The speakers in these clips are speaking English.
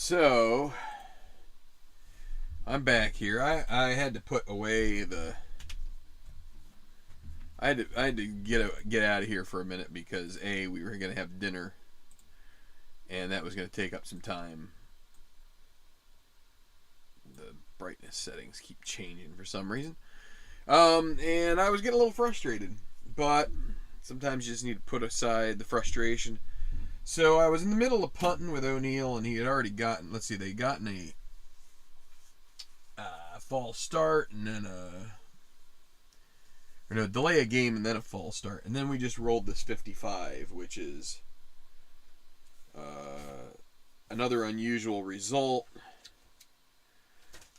So I'm back here. I had to put away the. I had to get out of here for a minute because we were gonna have dinner, and that was gonna take up some time. The brightness settings keep changing for some reason, and I was getting a little frustrated. But sometimes you just need to put aside the frustration. So I was in the middle of punting with O'Neill, and he had already gotten. Let's see, they'd gotten a false start, and then delay a game, and then a false start, and then we just rolled this 55, which is another unusual result.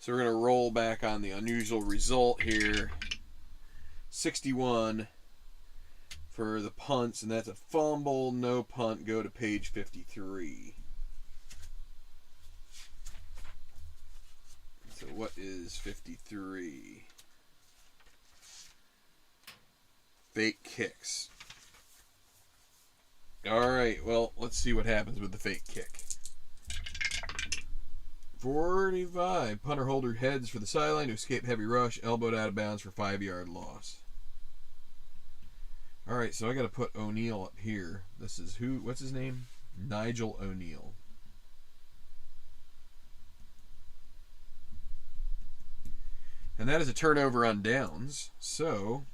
So we're gonna roll back on the unusual result here. 61 for the punts, and that's a fumble, no punt, go to page 53. So what is 53? Fake kicks. Alright, well, let's see what happens with the fake kick. 45. Punter holder heads for the sideline to escape heavy rush, elbowed out of bounds for 5-yard loss. Alright, so I got to put O'Neill up here. This is who? What's his name? Nigel O'Neill. And that is a turnover on downs. So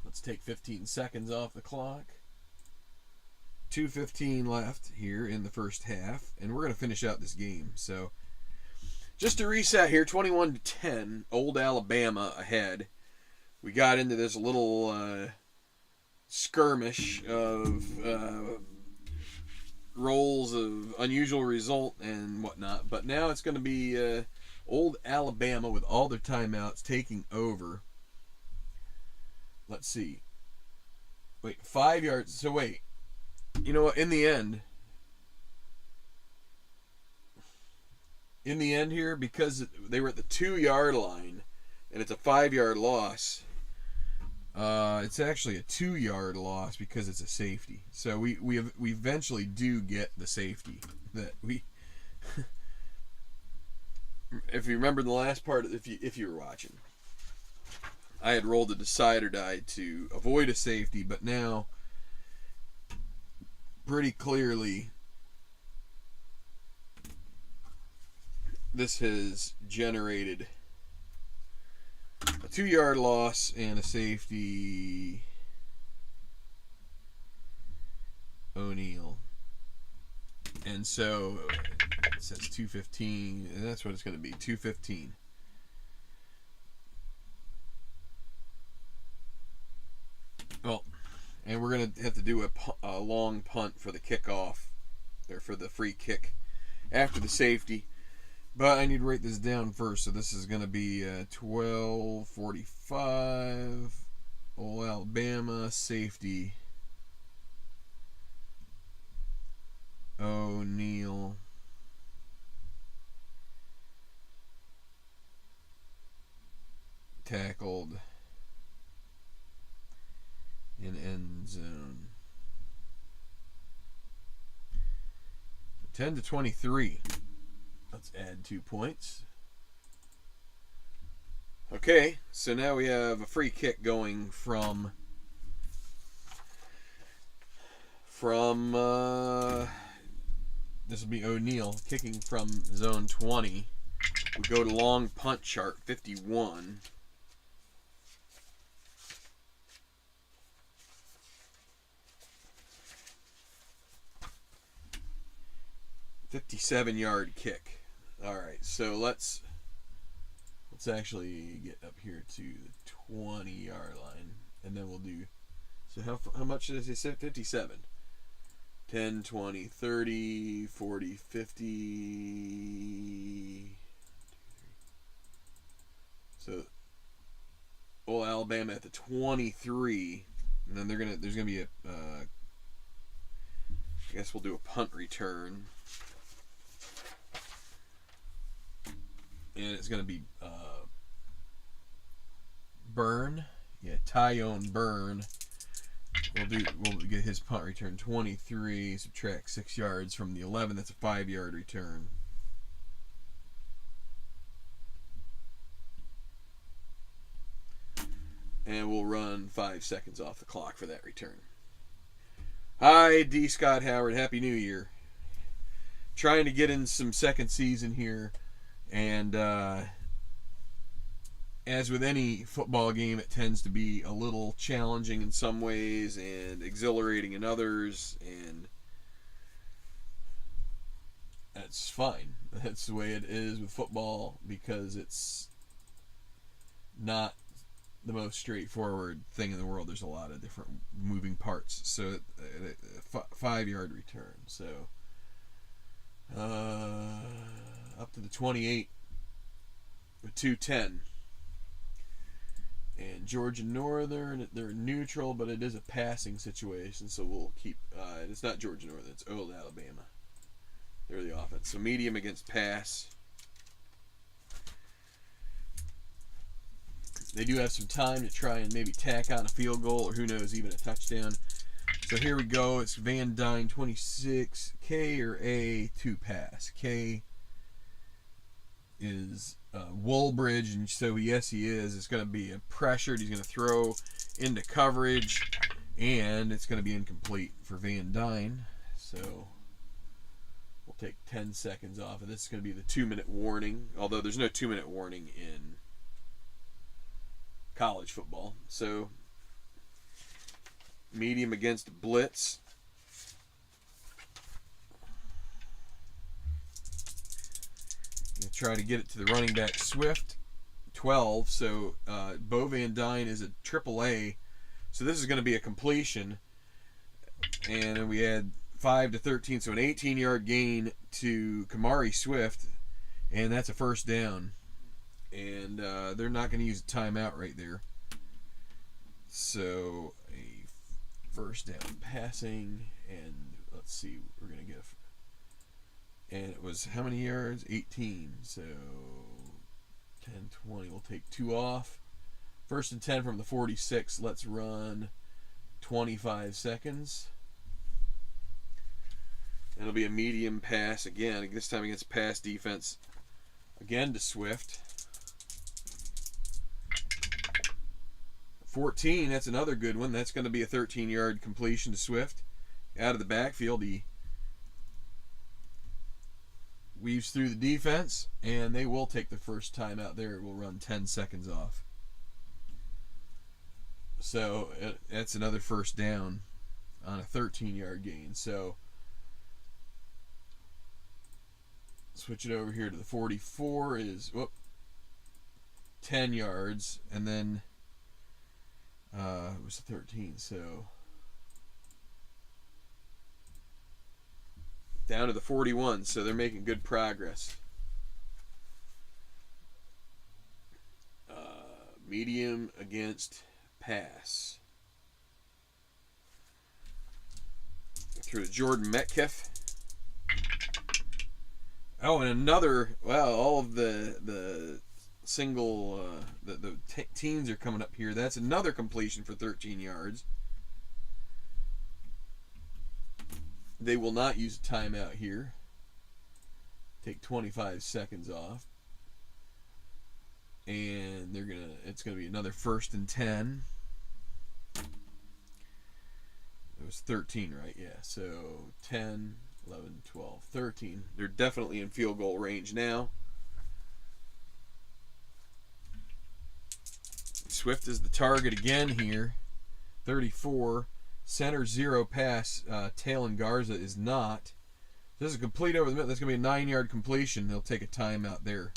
let's take 15 seconds off the clock. 2:15 left here in the first half, and we're going to finish out this game. So just to reset here, 21-10, Old Alabama ahead. We got into this little skirmish of rolls of unusual result and whatnot, but now it's going to be Old Alabama with all their timeouts taking over. Let's see. Wait, 5 yards. So wait. You know what? In the end here, because they were at the 2-yard line and it's a 5-yard loss, it's actually a 2-yard loss because it's a safety. So we eventually do get the safety that we. If you remember the last part, if you were watching, I had rolled a decide or die to avoid a safety, but now pretty clearly this has generated a 2-yard loss and a safety. O'Neill. And so it says 2:15, and that's what it's going to be, 2:15. Well, and we're going to have to do a long punt for the kickoff, or for the free kick after the safety. But I need to write this down first. So this is going to be 12:45. Old Alabama safety. O'Neill. Tackled in end zone. 10-23. Let's add 2 points. Okay, so now we have a free kick going from this will be O'Neill kicking from zone 20. We go to long punt chart 51. $57-yard kick. All right, so let's actually get up here to the 20-yard line, and then we'll do. So how much did I say? 57. 10, 20, 30, 40, 50. So Old Alabama at the 23, and then there's gonna be a. I guess we'll do a punt return. And it's going to be Byrne. Yeah, Tyone Byrne We'll get his punt return 23. Subtract 6 yards from the 11. That's a 5-yard return. And we'll run 5 seconds off the clock for that return. Hi, D. Scott Howard. Happy New Year. Trying to get in some second season here. And as with any football game, it tends to be a little challenging in some ways and exhilarating in others. And that's fine. That's the way it is with football because it's not the most straightforward thing in the world. There's a lot of different moving parts. So 5-yard return. So up to the 28 with 2:10. And Georgia Northern, they're neutral, but it is a passing situation, so we'll keep. It's not Georgia Northern; it's Old Alabama. They're the offense. So medium against pass. They do have some time to try and maybe tack on a field goal, or who knows, even a touchdown. So here we go. It's Van Dyne 26, K or A to pass. K is Woolbridge, and so yes, he is. It's going to be pressured. He's going to throw into coverage, and it's going to be incomplete for Van Dyne. So we'll take 10 seconds off, and this is going to be the 2-minute warning, although there's no 2-minute warning in college football. So medium against blitz. Try to get it to the running back Swift, 12. So Bo Van Dyne is a AAA. So this is going to be a completion. And then we had 5 to 13. So an 18-yard gain to Kamari Swift. And that's a first down. And they're not going to use a timeout right there. So a first down passing. And let's see, we're going to get and it was how many yards? 18. So 10, 20. We'll take 2 off. First and 10 from the 46. Let's run 25 seconds. It'll be a medium pass again. This time against pass defense. Again to Swift. 14. That's another good one. That's going to be a 13-yard completion to Swift. Out of the backfield, he weaves through the defense, and they will take the first time out there. It will run 10 seconds off. So that's another first down on a 13-yard gain. So switch it over here to the 44 is 10 yards, and then it was 13. So down to the 41, so they're making good progress. Medium against pass. Through to Jordan Metcalf. Oh, and another, all of the single, the teams are coming up here. That's another completion for 13 yards. They will not use a timeout here. Take 25 seconds off. And it's gonna be another first and 10. It was 13, right? Yeah. So 10, 11, 12, 13. They're definitely in field goal range now. Swift is the target again here. 34. Center 0 pass. Talon Garza is not. This is complete over the middle. That's going to be a 9-yard completion. They'll take a timeout there.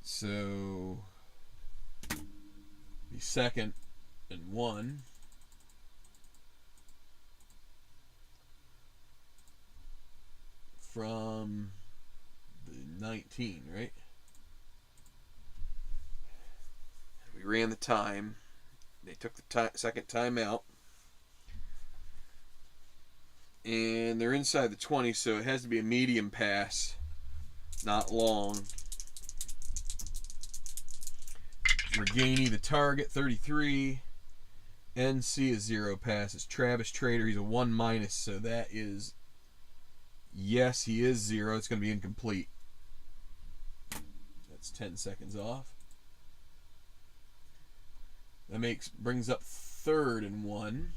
So, be 2nd and 1. From the 19, right? We ran the time. They took the second timeout. And they're inside the 20, so it has to be a medium pass, not long. Reganey, the target, 33. NC is 0 passes. Travis Trader, he's a 1-, so that is, yes, he is 0. It's going to be incomplete. That's 10 seconds off. That brings up 3rd and 1.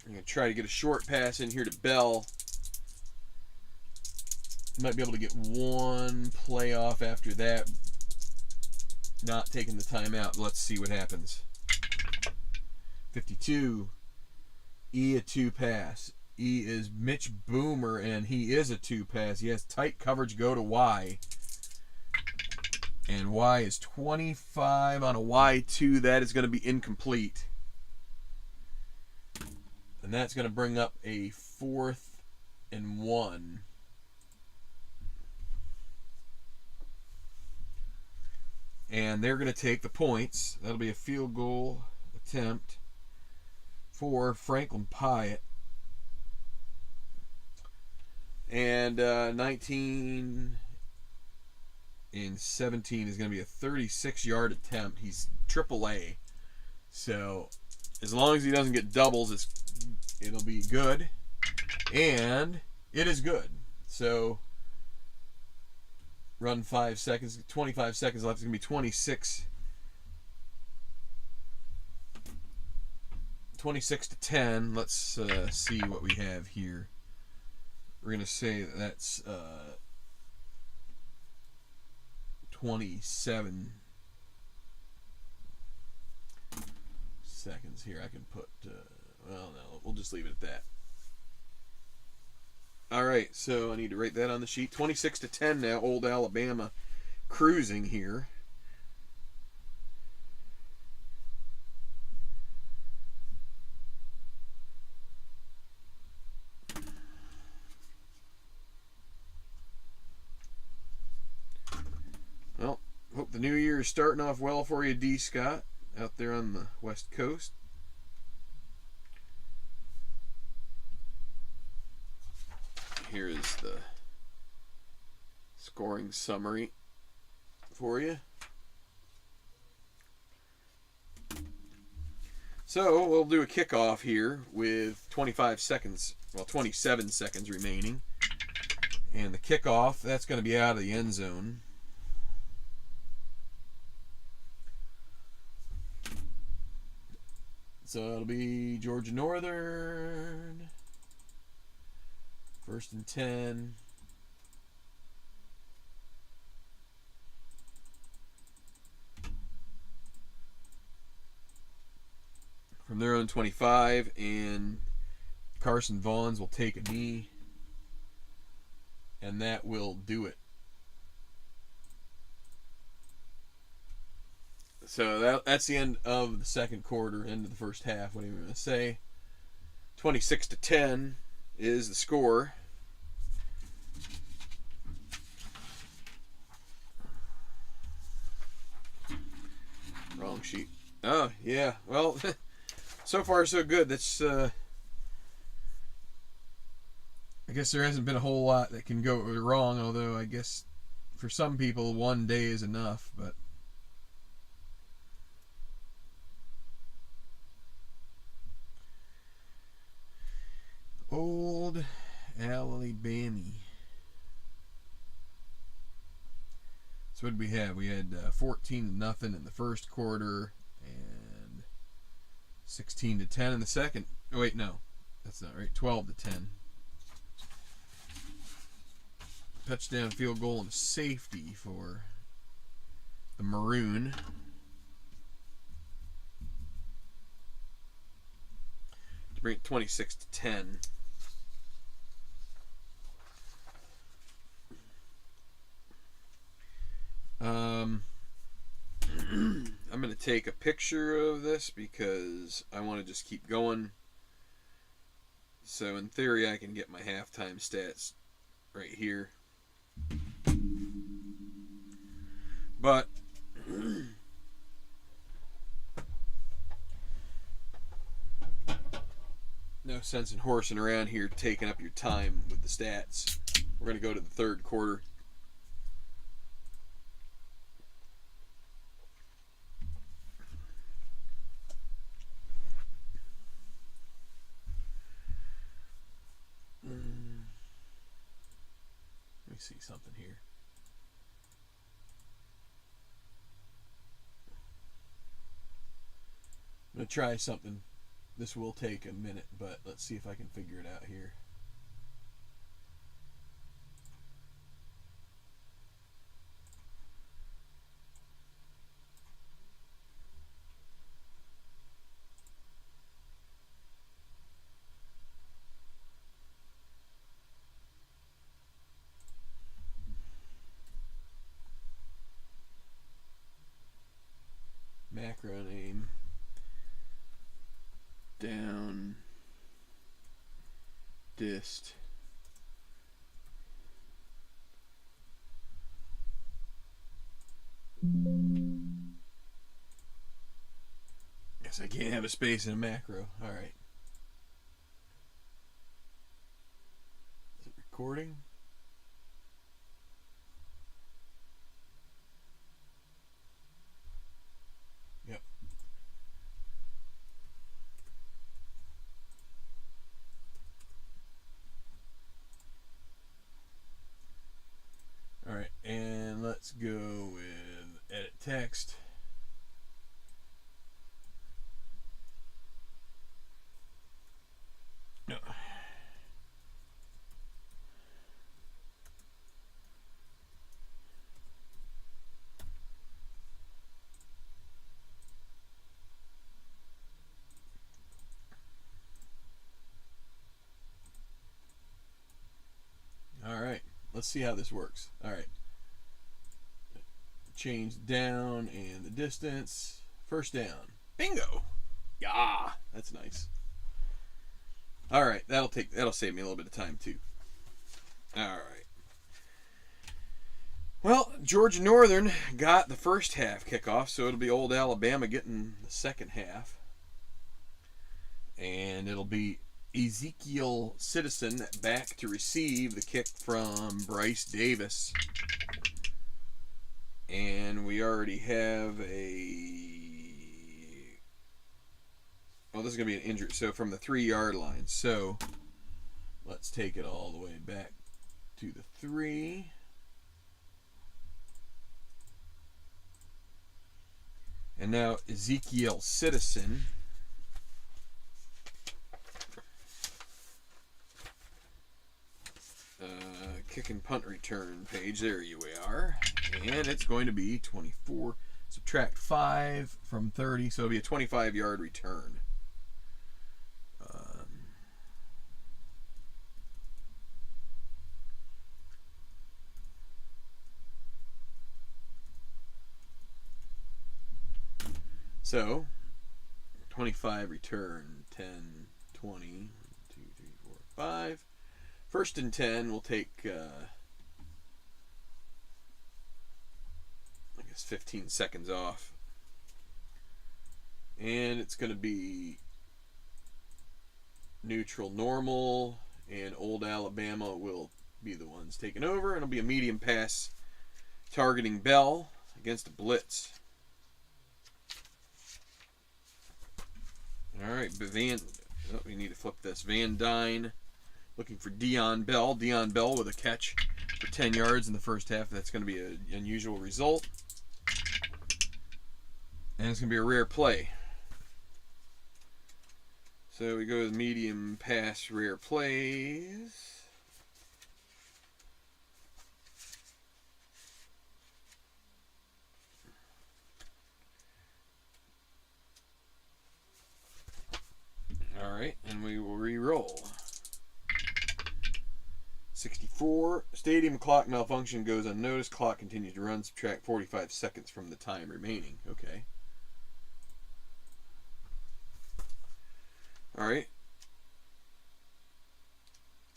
I'm going to try to get a short pass in here to Bell. Might be able to get one playoff after that. Not taking the timeout. Let's see what happens. 52. E, a 2 pass. E is Mitch Boomer, and he is a 2 pass. He has tight coverage, go to Y. And Y is 25 on a Y2. That is going to be incomplete. And that's going to bring up a 4th and 1. And they're going to take the points. That'll be a field goal attempt for Franklin Pyatt. And 19 and 17 is going to be a 36-yard attempt. He's AAA. So as long as he doesn't get doubles, it'll be good. And it is good. So run 5 seconds, 25 seconds left. It's going to be 26 to 10. Let's see what we have here. We're going to say that's 27 seconds here. I can put, well, no, we'll just leave it at that. All right, so I need to write that on the sheet. 26 to 10 now. Old Alabama cruising here. Well, hope the new year is starting off well for you, D. Scott, out there on the West Coast. Here is the scoring summary for you. So we'll do a kickoff here with 25 seconds, well, 27 seconds remaining. And the kickoff, that's going to be out of the end zone. So it'll be Georgia Northern. 1st and 10. From their own 25, and Carson Vaughns will take a knee, and that will do it. So that's the end of the second quarter, end of the first half, whatever you want to say. 26 to 10 is the score. Wrong sheet. Oh, yeah. Well, so far so good. That's I guess there hasn't been a whole lot that can go wrong, although I guess for some people one day is enough, but Old Alabama. So what did we have? We had 14-0 in the first quarter and 16 to 10 in the second. Oh wait, no, that's not right. 12 to 10. Touchdown, field goal, and safety for the Maroon. To bring it 26 to 10. I'm going to take a picture of this because I want to just keep going. So in theory, I can get my halftime stats right here. But no sense in horsing around here taking up your time with the stats. We're going to go to the third quarter. Let me see something here. I'm going to try something. This will take a minute, but let's see if I can figure it out here. Macro name. Down. Dist. Guess I can't have a space in a macro. Alright. Is it recording? Yep. Alright, and let's go with edit text. No. Alright, let's see how this works. Alright. Change down and the distance. First down. Bingo! Yeah, that's nice. Alright, that'll save me a little bit of time too. Alright. Well, Georgia Northern got the first half kickoff, so it'll be old Alabama getting the second half. And it'll be Ezekiel Citizen back to receive the kick from Bryce Davis. And we already have well, this is going to be an injury. So from the 3-yard line. So let's take it all the way back to the 3. And now Ezekiel Citizen. Kick and punt return page. There you are. And it's going to be 24. Subtract 5 from 30. So it'll be a 25-yard return. So 25 return. 10, 20, 1, 2, 3, 4, 5. First and 10, we'll take, I guess, 15 seconds off. And it's going to be neutral normal, and old Alabama will be the ones taking over. And it'll be a medium pass targeting Bell against a blitz. All right, we need to flip this. Van Dyne looking for Dion Bell. Dion Bell with a catch for 10 yards in the first half. That's going to be an unusual result. And it's going to be a rare play. So we go with medium pass rare plays. All right, and we will re-roll. 64. Stadium clock malfunction goes unnoticed. Clock continues to run. Subtract 45 seconds from the time remaining. Okay. All right.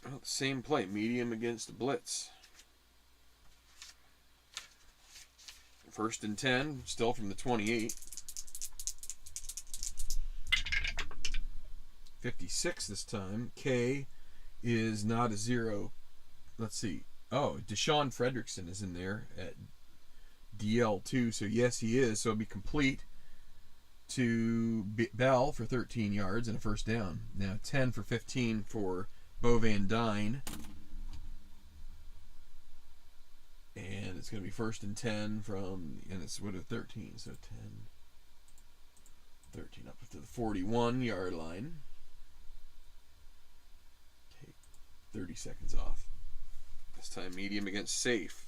Well, same play. Medium against the blitz. First and 10. Still from the 28. 56 this time. K is not a 0. Let's see. Oh, Deshaun Fredrickson is in there at DL2, so yes, he is. So it'll be complete to Bell for 13 yards and a first down. Now 10 for 15 for Bo Van Dyne. And it's going to be first and 10 from, and it's what a 13, so 13 up to the 41-yard line. Take 30 seconds off. This time medium against safe.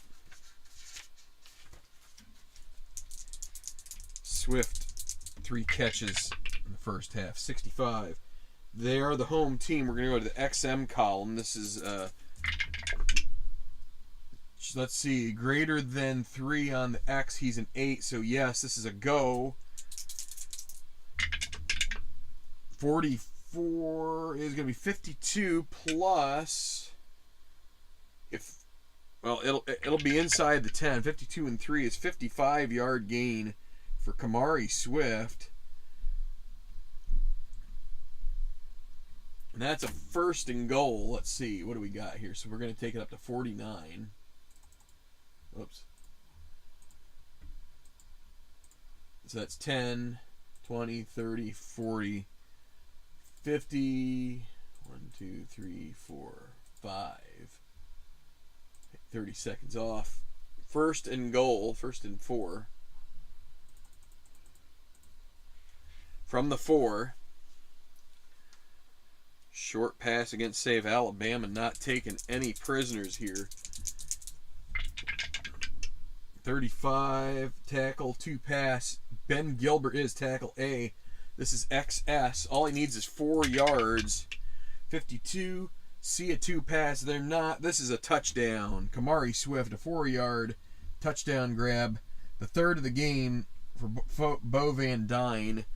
Swift, 3 catches in the first half, 65. They are the home team. We're going to go to the XM column. This is, let's see, greater than 3 on the X. He's an 8, so yes, this is a go. 44 is going to be 52 plus, it'll be inside the 10. 52 and 3 is 55-yard gain for Kamari Swift. And that's a first and goal. Let's see, what do we got here? So we're going to take it up to 49. Oops. So that's 10, 20, 30, 40, 50, 1, 2, 3, 4, 5. 30 seconds off. First and goal, first and 4. From the 4. Short pass against save. Alabama not taking any prisoners here. 35, tackle, 2 pass. Ben Gilbert is tackle A. This is XS. All he needs is 4 yards. 52, see a 2 pass. They're not. This is a touchdown. Kamari Swift, a 4-yard touchdown grab. The third of the game for Bo Van Dyne.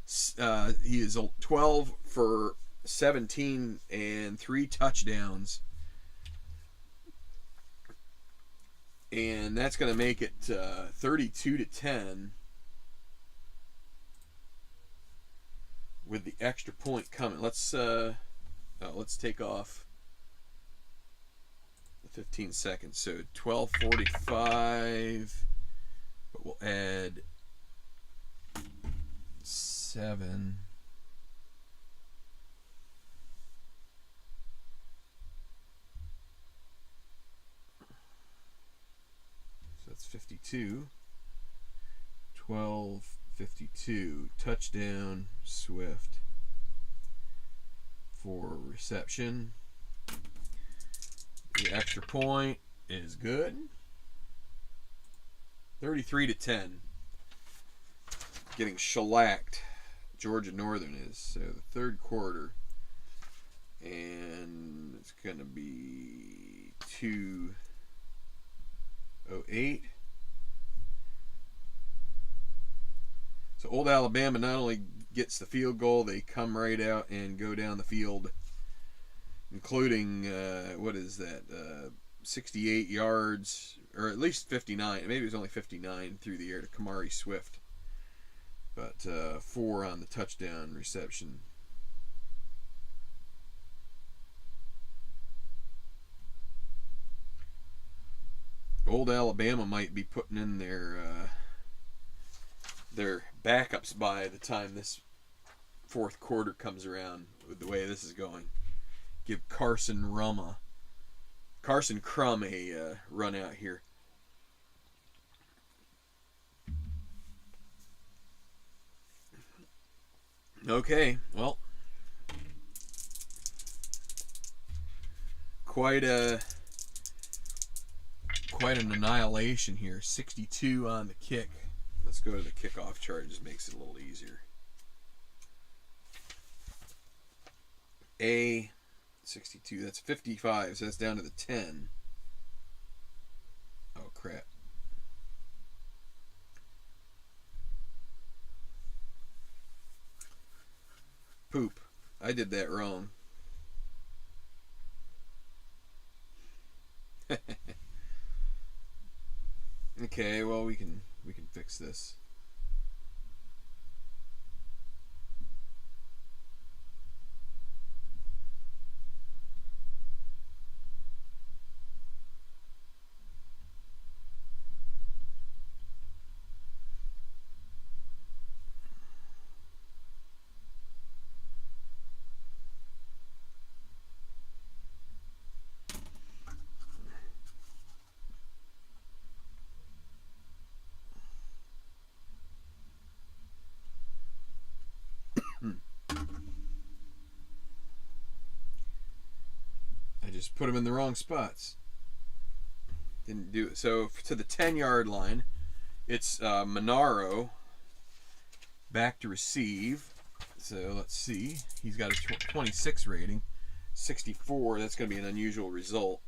He is 12 for 17 and 3 touchdowns. And that's going to make it 32-10 with the extra point coming. Let's take off the 15 seconds. So 12:45, but we'll add 7. That's 52. 12:52. Touchdown, Swift. For reception. The extra point is good. 33-10. Getting shellacked. Georgia Northern is. So the third quarter. And it's going to be 2:08. So Old Alabama not only gets the field goal, they come right out and go down the field, including, 68 yards, or at least 59. Maybe it was only 59 through the air to Kamari Swift. But 4 on the touchdown reception. Old Alabama might be putting in their backups by the time this fourth quarter comes around with the way this is going. Give Carson Crum a run out here. Okay, well, quite an annihilation here. 62 on the kick. Let's go to the kickoff chart. It just makes it a little easier. A 62. That's 55. So that's down to the 10. Oh crap. Poop. I did that wrong. Okay, well we can fix this. just put them in the wrong spots. Didn't do it. So to the 10-yard line, it's Monaro back to receive. So let's see. He's got a 26 rating. 64, that's going to be an unusual result.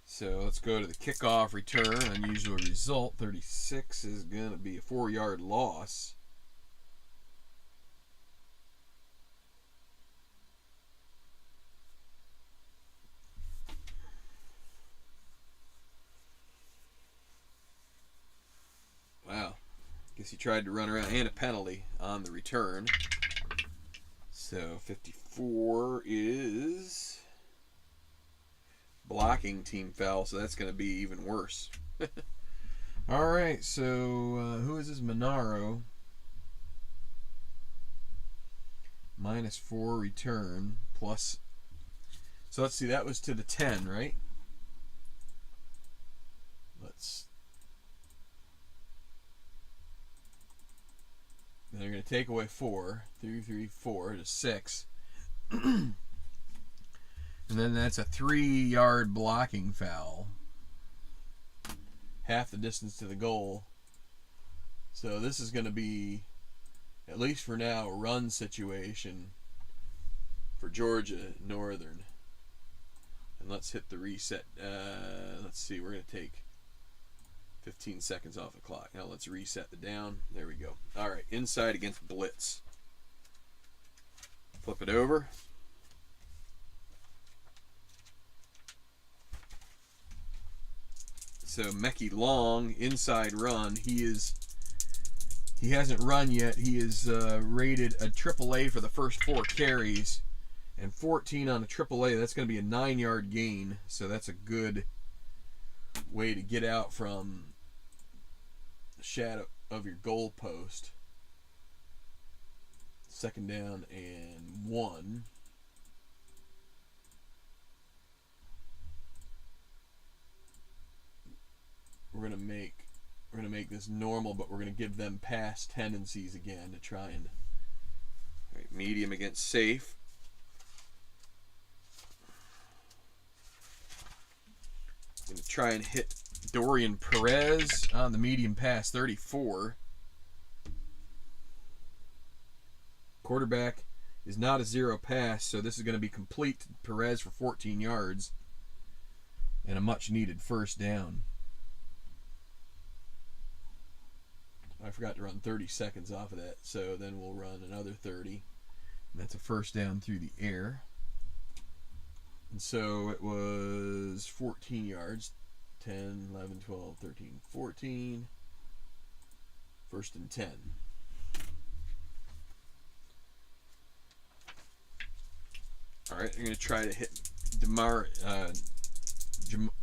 So let's go to the kickoff return. Unusual result. 36 is going to be a 4-yard loss. Wow. Guess he tried to run around, and a penalty on the return. So 54 is blocking team foul, so that's going to be even worse. All right, so who is this? Monaro. -4 return plus. So let's see, that was to the 10, right? Then they're going to take away 4. 3, 3, 4 to 6. And then that's a 3-yard blocking foul. Half the distance to the goal. So this is going to be, at least for now, a run situation for Georgia Northern. And let's hit the reset. Let's see, we're going to take 15 seconds off the clock. Now let's reset the down. There we go. All right, inside against blitz. Flip it over. So Mekhi Long, inside run. He hasn't run yet. He is rated a AAA for the first 4 carries, and 14 on a AAA. That's going to be a 9-yard gain. So that's a good way to get out from the shadow of your goal post. 2nd down and 1. We're gonna make this normal, but we're gonna give them pass tendencies again to try and. All right, medium against safe. Gonna try and hit Dorian Perez on the medium pass, 34. Quarterback is not a 0 pass, so this is going to be complete to Perez for 14 yards and a much needed 1st down. I forgot to run 30 seconds off of that, so then we'll run another 30. And that's a 1st down through the air. And so it was 14 yards. 10, 11, 12, 13, 14. 1st and 10. All right, I'm going to try to hit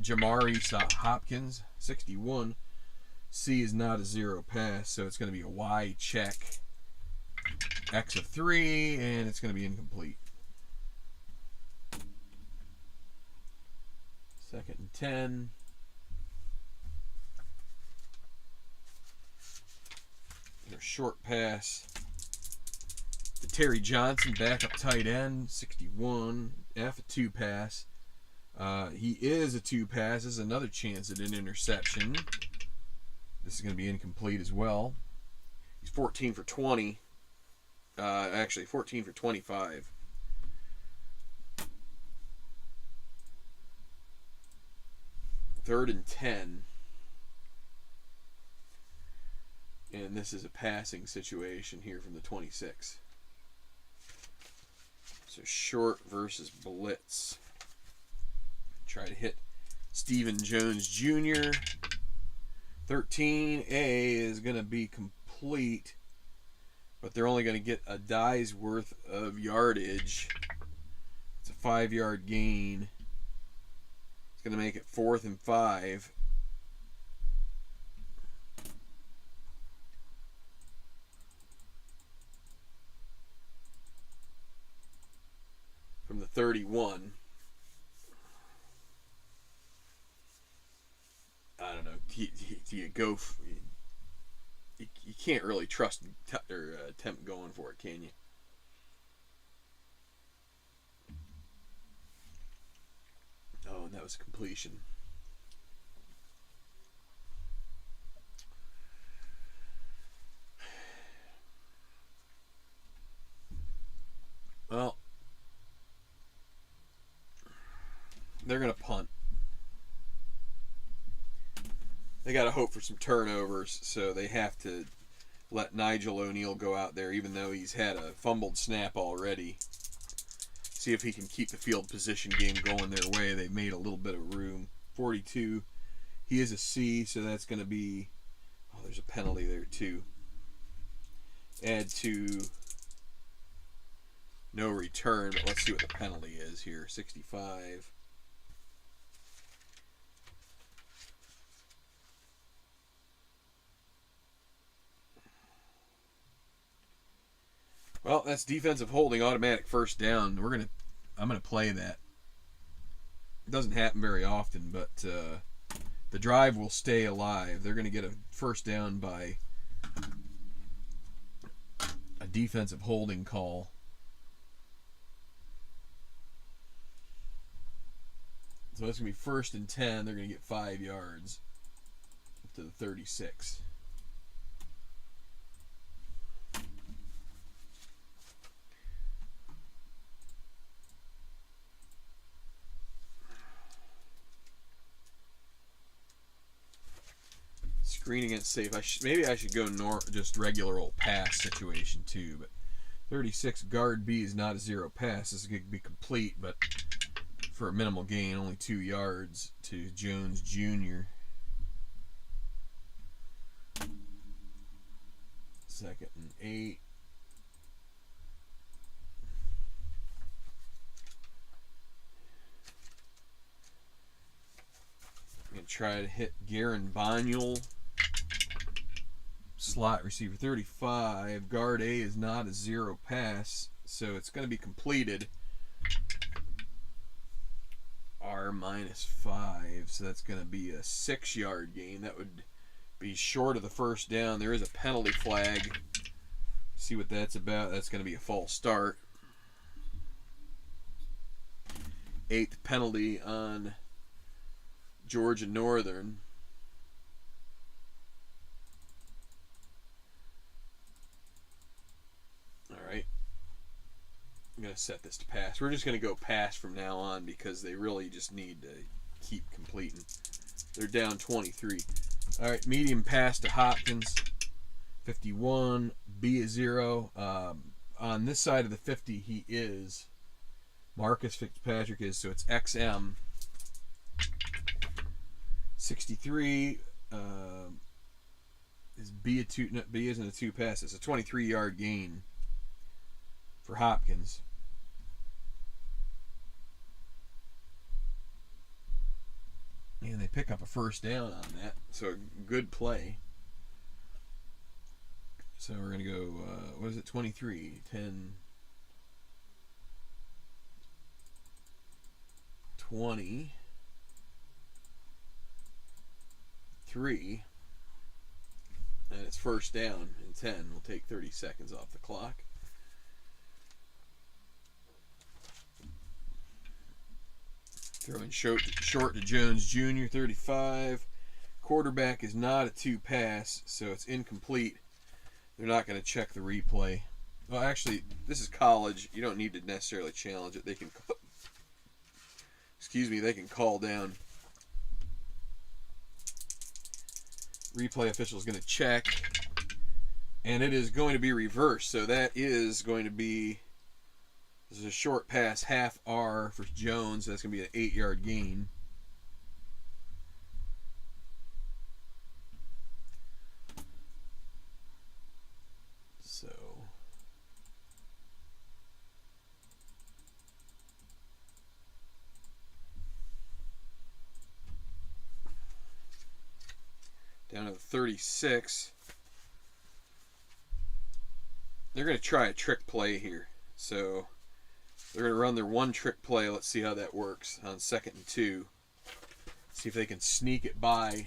Jamari Hopkins, 61. C is not a 0 pass, so it's going to be a Y check. X of 3, and it's going to be incomplete. 2nd and 10. A short pass to Terry Johnson, backup tight end, 61. F a 2 pass. He is a 2 pass. This is another chance at an interception. This is going to be incomplete as well. He's 14 for 20. Actually, 14 for 25. Third and 10. And this is a passing situation here from the 26. So short versus blitz. Try to hit Stephen Jones Jr. 13A is going to be complete, but they're only going to get a die's worth of yardage. It's a 5-yard gain. It's going to make it 4th and 5. From the 31. I don't know. Do you go? You can't really trust or attempt going for it, can you? and that was completion. Well, they're going to punt. They got to hope for some turnovers, so they have to let Nigel O'Neill go out there, even though he's had a fumbled snap already. See if he can keep the field position game going their way. They've made a little bit of room. 42. He is a C, so that's going to be... Oh, there's a penalty there, too. Add to... No return, but let's see what the penalty is here. 65. Well, that's defensive holding, automatic first down. I'm gonna play that. It doesn't happen very often, but the drive will stay alive. They're gonna get a first down by a defensive holding call. So it's gonna be 1st and 10. They're gonna get 5 yards up to the 36. Screen against safe. Maybe I should go just regular old pass situation too. But 36 guard B is not a zero pass. This is going to be complete, but for a minimal gain, only 2 yards to Jones Jr. 2nd and 8. I'm going to try to hit Garen Bonyel. Slot receiver 35. Guard A is not a zero pass, so it's going to be completed. R -5, so that's going to be a 6-yard gain. That would be short of the first down. There is a penalty flag. See what that's about. That's going to be a false start. 8th penalty on Georgia Northern. Alright. I'm going to set this to pass. We're just going to go pass from now on because they really just need to keep completing. They're down 23. Alright, medium pass to Hopkins. 51. B is 0. On this side of the 50, he is. Marcus Fitzpatrick is, so it's XM. 63 is B a 2? No, B isn't a 2 pass. It's a 23-yard gain for Hopkins. And they pick up a first down on that, so a good play. So we're going to go, what is it, 23, 10, 20, 3, and it's first down and 10. We'll take 30 seconds off the clock. Throwing short to Jones Jr., 35. Quarterback is not a 2 pass, so it's incomplete. They're not going to check the replay. Well, actually, this is college. You don't need to necessarily challenge it. They can, they can call down. Replay official is going to check, and it is going to be reversed. So that is going to be, this is a short pass, half R for Jones. That's going to be an 8-yard gain. So down to the 36. They're going to try a trick play here. So they're going to run their one trick play. Let's see how that works on 2nd and 2. See if they can sneak it by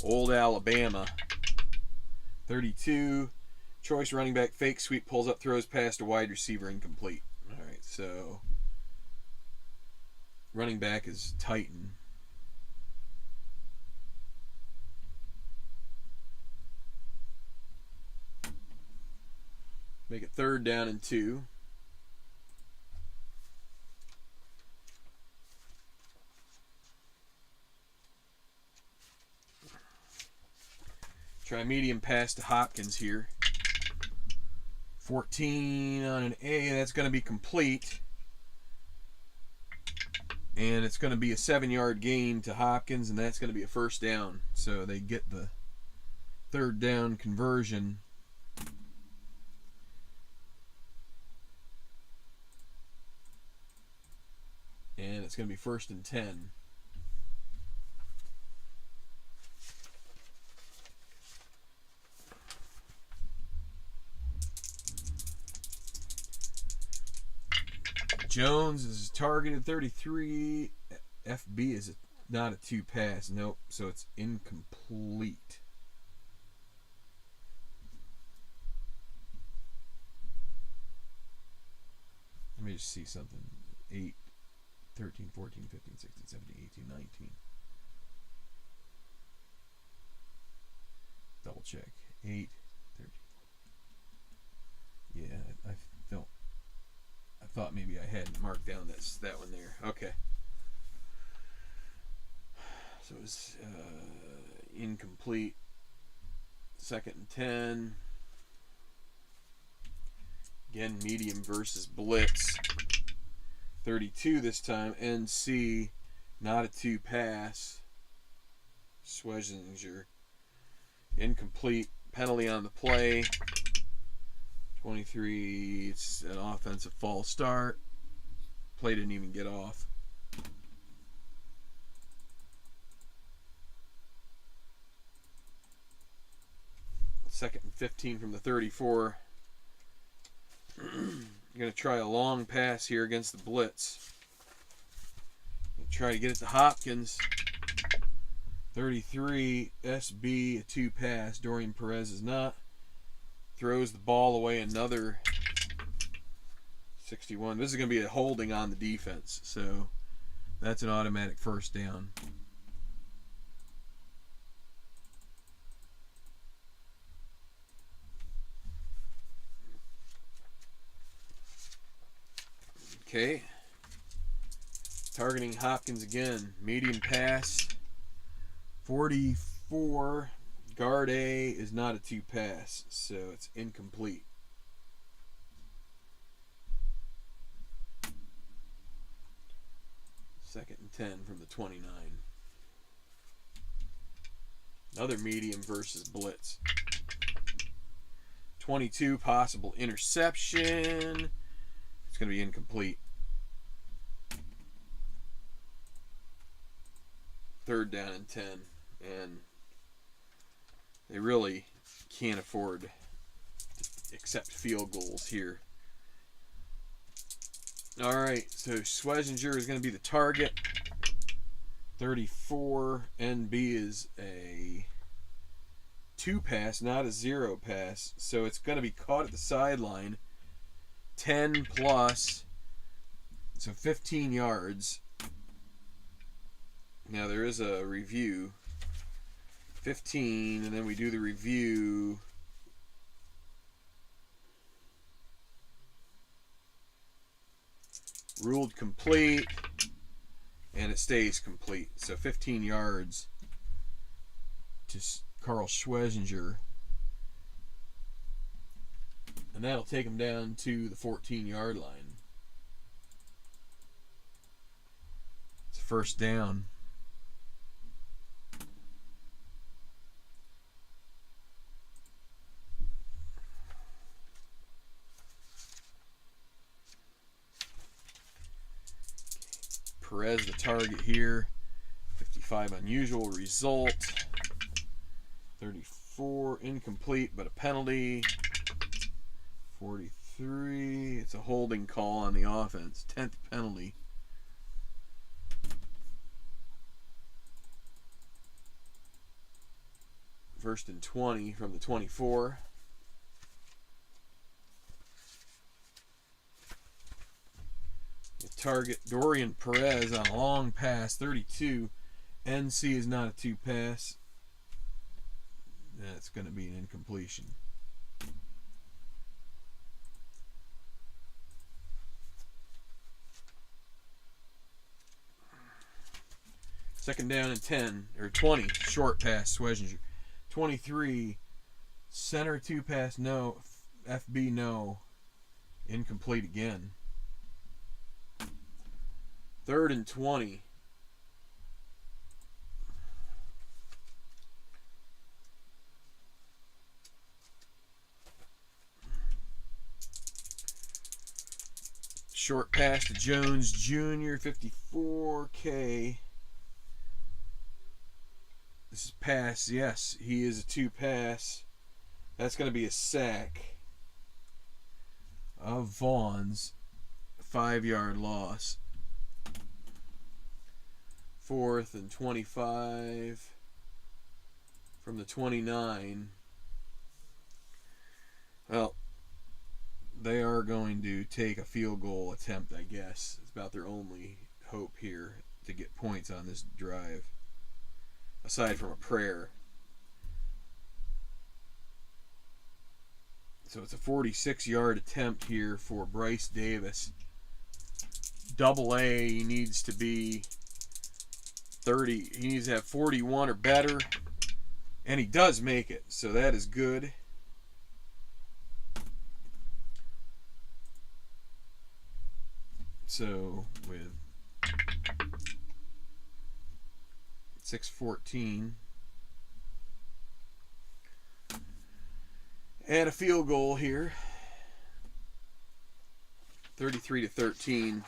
Old Alabama. 32. Choice running back, fake sweep, pulls up, throws past a wide receiver, incomplete. All right, so running back is Titan. Make it 3rd down and 2. Try medium pass to Hopkins here. 14 on an A. That's going to be complete. And it's going to be a 7-yard gain to Hopkins, and that's going to be a 1st down. So they get the 3rd down conversion. And it's going to be 1st and 10. Jones is targeted 33. FB is not a 2 pass. Nope. So it's incomplete. Let me just see something. 8, 13, 14, 15, 16, 17, 18, 19. Double check. 8, 13. Yeah, I don't. I thought maybe I hadn't marked down that one there. Okay. So it was incomplete. 2nd and 10. Again, medium versus blitz. 32 this time. NC, not a 2 pass. Schwezinger. Incomplete. Penalty on the play. 23, it's an offensive false start. Play didn't even get off. Second and 15 from the 34. You're going to try a long pass here against the blitz. Try to get it to Hopkins. 33, SB, a 2 pass. Dorian Perez is not. Throws the ball away, another 61. This is going to be a holding on the defense, so that's an automatic 1st down. Okay. Targeting Hopkins again. Medium pass. 44. Guard A is not a 2 pass, so it's incomplete. Second and 10 from the 29. Another medium versus blitz. 22, possible interception. It's going to be incomplete. 3rd down and 10. And they really can't afford to accept field goals here. All right, so Schwezinger is going to be the target. 34. NB is a 2 pass, not a 0 pass. So it's going to be caught at the sideline. 10 plus. So 15 yards. Now there is a review. 15, and then we do the review. Ruled complete, and it stays complete. So 15 yards to Carl Schwezinger. And that'll take him down to the 14-yard line. It's a 1st down. Perez the target here. 55 unusual result. 34 incomplete, but a penalty. 43. It's a holding call on the offense. 10th penalty. First and 20 from the 24. target Dorian Perez on a long pass, 32. NC is not a two pass. That's going to be an incompletion. Second down and 10, or 20, short pass, Swesinger. 23, center two pass, no. FB, no. Incomplete again. Third and 20. Short pass to Jones Jr., 54K. This is pass. Yes, he is a two pass. That's going to be a sack of Vaughn's. 5-yard loss. Fourth and 25 from the 29. Well, they are going to take a field goal attempt, I guess. It's about their only hope here to get points on this drive, aside from a prayer. So it's a 46-yard attempt here for Bryce Davis. Double A, he needs to be 30. He needs to have 41 or better. And he does make it, so that is good. So with 6:14 and a field goal here, 33-13.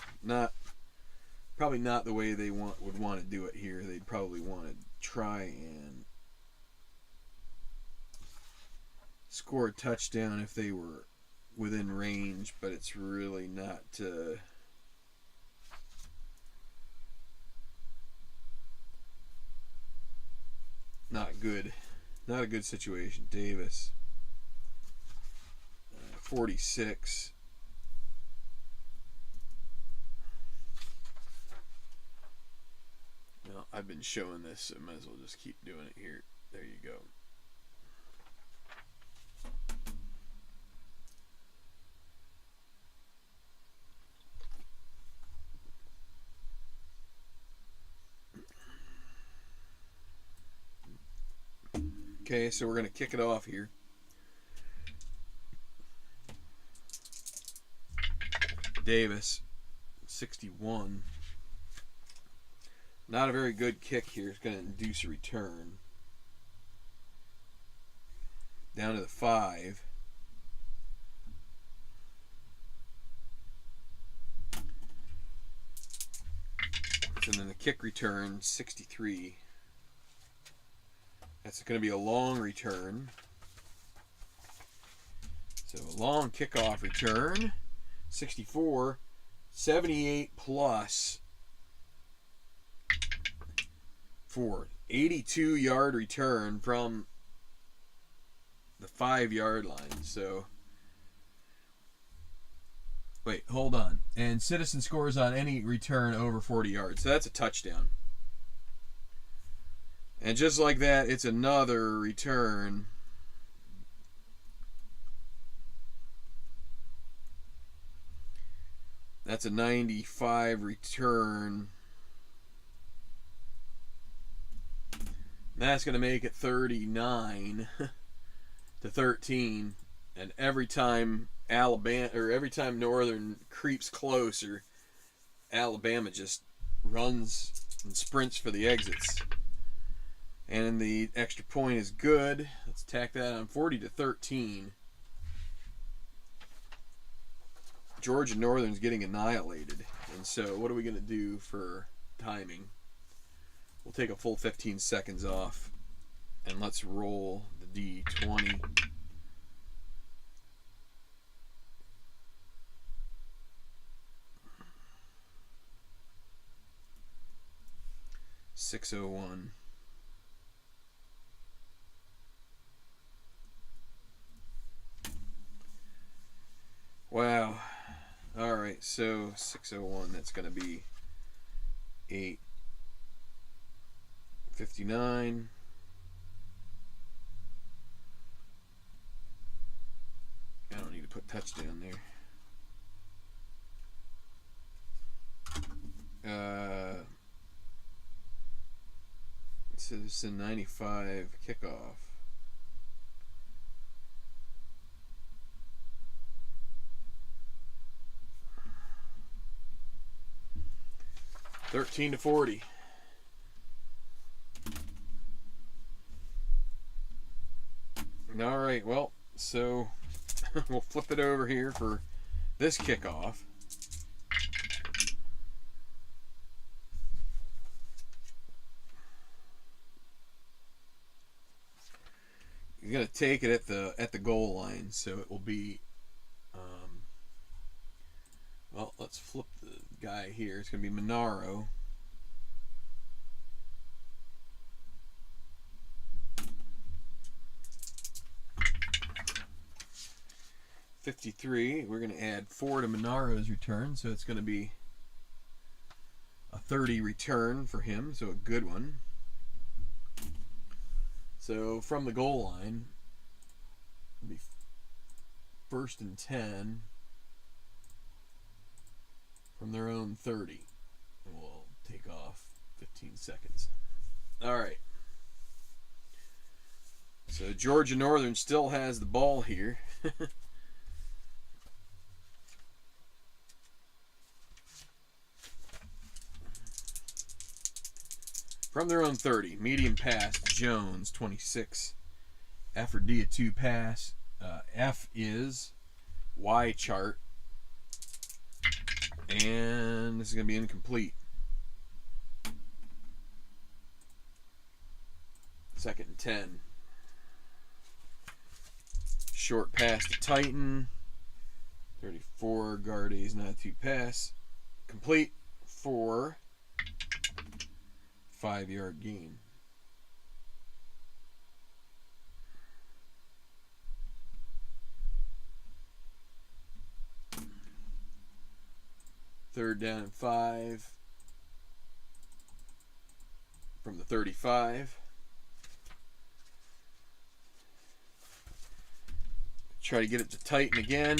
Probably not the way they would want to do it here. They'd probably want to try and score a touchdown if they were within range, but it's really not good. Not a good situation. Davis, 46. Well, I've been showing this, so I might as well just keep doing it here. There you go. Okay, so we're going to kick it off here. Davis, 61. Not a very good kick here. It's going to induce a return. Down to the 5. And then the kick return, 63. That's going to be a long return. So a long kickoff return. 64. 78 plus for 82-yard return from the 5-yard line. So, wait, hold on. And Citizen scores on any return over 40 yards. So that's a touchdown. And just like that, it's another return. That's a 95 return. That's going to make it 39 to 13. And every time Northern creeps closer, Alabama just runs and sprints for the exits. And the extra point is good. Let's tack that on. 40 to 13. Georgia Northern's getting annihilated. And so what are we going to do for timing? We'll take a full 15 seconds off. And let's roll the D20. $6:01. Wow. All right. so 601, that's going to be 859. I don't need to put touchdown there. So this is a 95 kickoff. $13-40. All right, well, so we'll flip it over here for this kickoff. You're gonna take it at the goal line, so it will be. Well, let's flip the guy here. It's gonna be Monaro. $53. We're going to add 4 to Monaro's return, so it's going to be a 30 return for him, so a good one. So from the goal line, it'll be 1st and 10 from their own 30. And we'll take off 15 seconds. All right. So Georgia Northern still has the ball here. From their own 30, medium pass, Jones, 26. F or D, a 2 pass. F is Y chart. And this is going to be incomplete. 2nd and 10. Short pass to Titan. 34, Gardy's not a 2 pass. Complete for 5-yard gain. Third down and 5 from the 35. Try to get it to Titan again.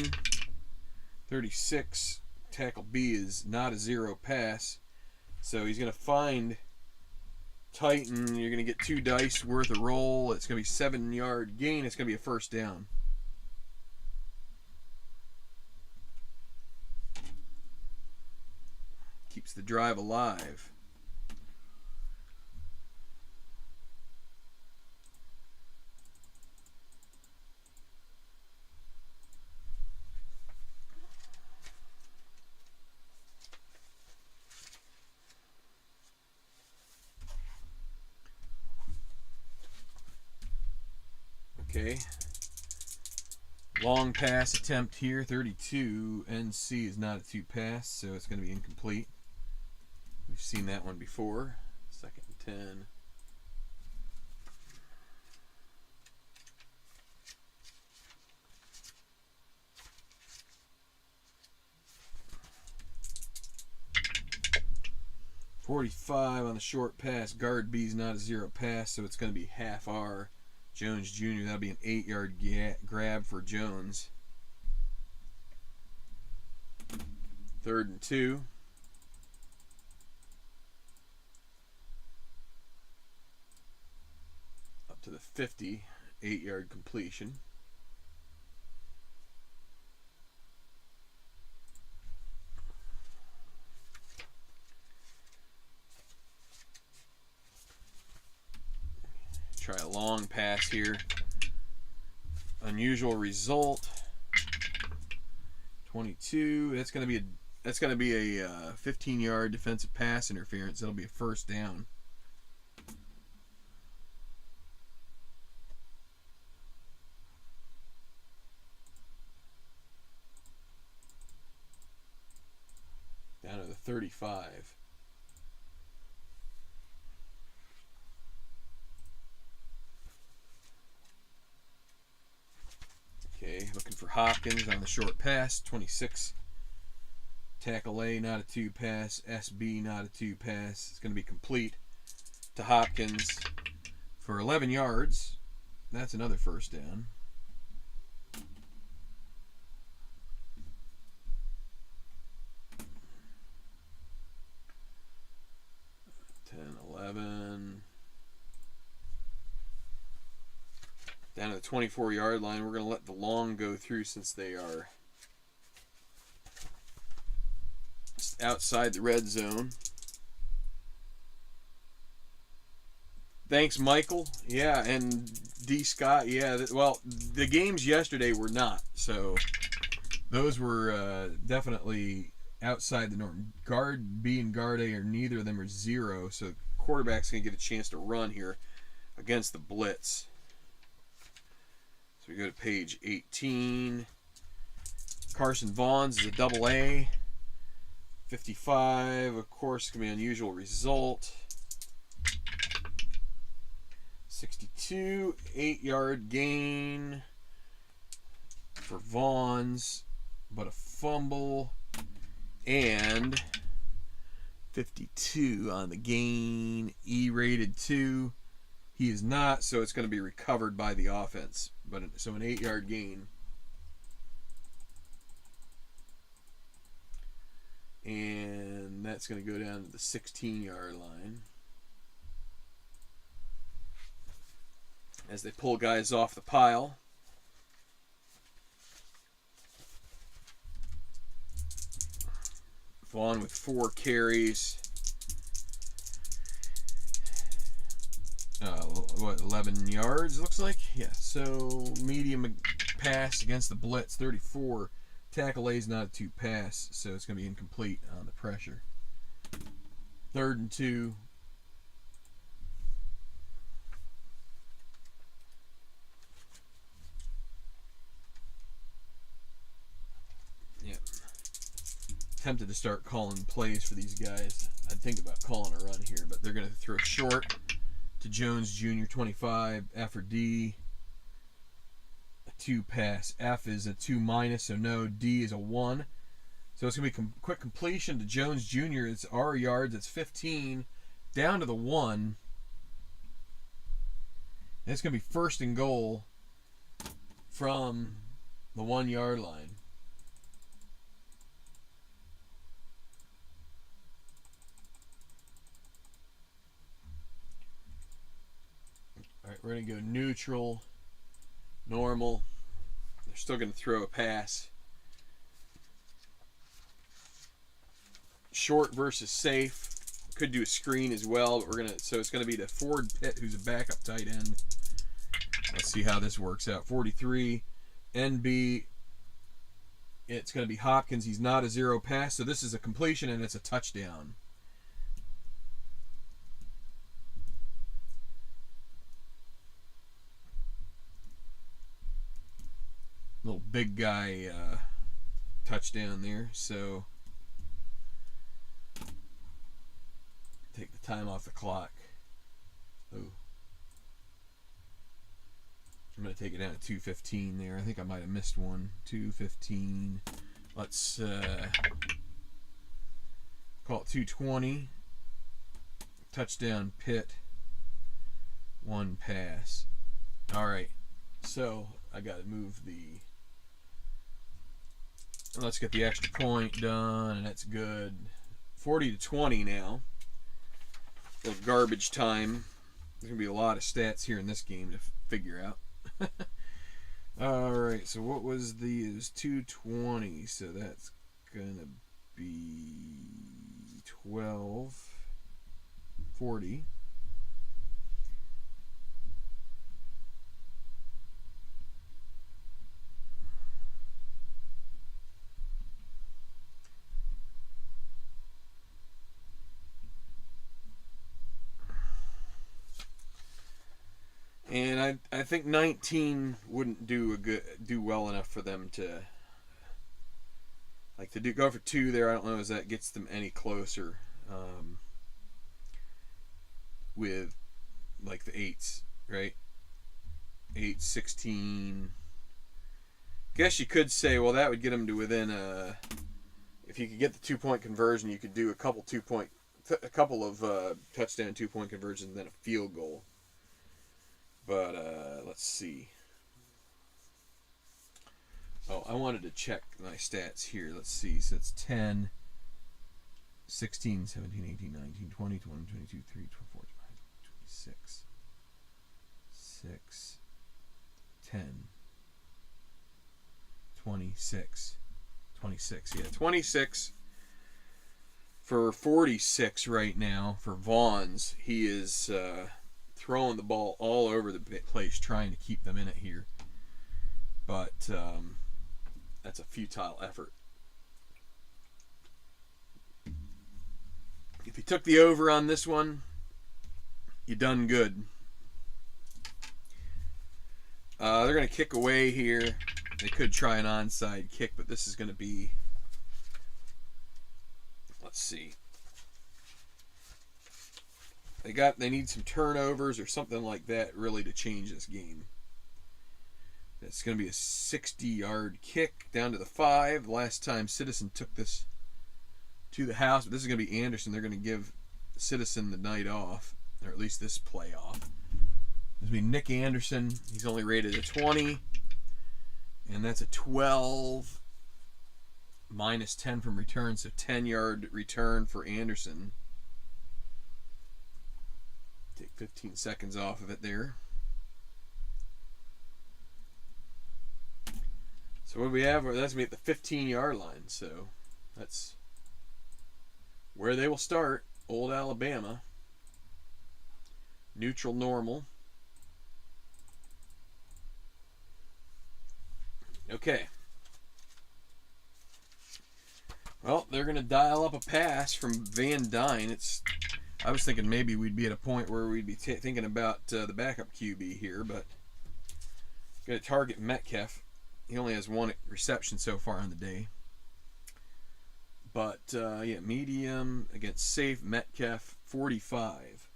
36. Tackle B is not a 0 pass, so he's going to find Titan. You're going to get 2 dice worth of roll. It's going to be 7-yard gain. It's going to be a 1st down. Keeps the drive alive. Okay. Long pass attempt here, 32. NC is not a 2 pass, so it's going to be incomplete. We've seen that one before. 2nd and 10. $45 on the short pass. Guard B is not a 0 pass, so it's going to be half R. Jones Jr., that'll be an 8-yard grab for Jones. 3rd and 2. Up to the 50, 8-yard completion. Try a long pass here. Unusual result. 22. That's going to be a 15-yard defensive pass interference. That'll be a 1st down. Down to the 35. Okay, looking for Hopkins on the short pass, 26. Tackle A, not a 2-pass. SB, not a 2-pass. It's going to be complete to Hopkins for 11 yards. That's another first down. 10, 11. Down to the 24-yard line. We're going to let the long go through since they are outside the red zone. Thanks, Michael. Yeah, and D. Scott. Yeah, well, the games yesterday were not. So those were definitely outside the norm. Guard B and guard A, or neither of them are 0. So quarterback's going to get a chance to run here against the blitz. So we go to page 18. Carson Vaughns is a double A. 55, of course, going to be an unusual result. 62, 8-yard gain for Vaughns, but a fumble. And 52 on the gain. E-rated 2. He is not, so it's going to be recovered by the offense. But so an 8-yard gain. And that's going to go down to the 16-yard line. As they pull guys off the pile. Vaughn with 4 carries. 11 yards, looks like. Yeah, so medium pass against the blitz, 34. Tackle A is not a 2-pass, so it's going to be incomplete on the pressure. 3rd and 2. Yep. Tempted to start calling plays for these guys. I'd think about calling a run here, but they're going to throw short to Jones Jr., 25. F or D. A 2-pass. F is a 2-, so no. D is a 1. So it's going to be quick completion to Jones Jr. It's our yards. It's 15. Down to the 1. And it's going to be 1st and goal from the 1-yard line. All right, we're going to go neutral, normal. They're still going to throw a pass. Short versus safe. Could do a screen as well, but so it's going to be to Ford Pitt, who's a backup tight end. Let's see how this works out. 43, NB. It's going to be Hopkins. He's not a 0 pass, so this is a completion and it's a touchdown. Little big guy touchdown there. So take the time off the clock. Oh, I'm going to take it down to 2:15 there. I think I might have missed one. 2:15. Let's call it 2:20. Touchdown Pitt. 1 pass. All right. So I got to move the... Let's get the extra point done, and that's good. 40-20 now. A little garbage time. There's going to be a lot of stats here in this game to figure out. Alright, so what was the... It was 220, so that's going to be 12. 40. And I think 19 wouldn't do well enough for them to go for 2 there. I don't know if that gets them any closer with like the 8s, right? 8, 16. Guess you could say, well, that would get them to within if you could get the 2-point conversion, you could do a couple of touchdown 2-point conversions and then a field goal. But let's see. Oh, I wanted to check my stats here. Let's see. So it's 10, 16, 17, 18, 19, 20, 21, 22, 23, 24, 25, 26, 6, 10, 26. 26. Yeah, 26 for 46 right now for Vaughn's. He is throwing the ball all over the place, trying to keep them in it here. But that's a futile effort. If you took the over on this one, you done good. They're going to kick away here. They could try an onside kick, but this is going to be, let's see. They need some turnovers or something like that really to change this game. It's going to be a 60-yard kick down to the 5. Last time Citizen took this to the house, but this is going to be Anderson. They're going to give Citizen the night off, or at least this play off. This will be Nick Anderson. He's only rated a 20, and that's a 12 minus 10 from return, so 10-yard return for Anderson. Take 15 seconds off of it there. So what do we have? That's going to be at the 15-yard line. So that's where they will start. Old Alabama. Neutral normal. Okay. Well, they're going to dial up a pass from Van Dyne. I was thinking maybe we'd be at a point where we'd be thinking about the backup QB here, but going to target Metcalf. He only has one reception so far on the day. But, yeah, medium against safe, Metcalf, 45.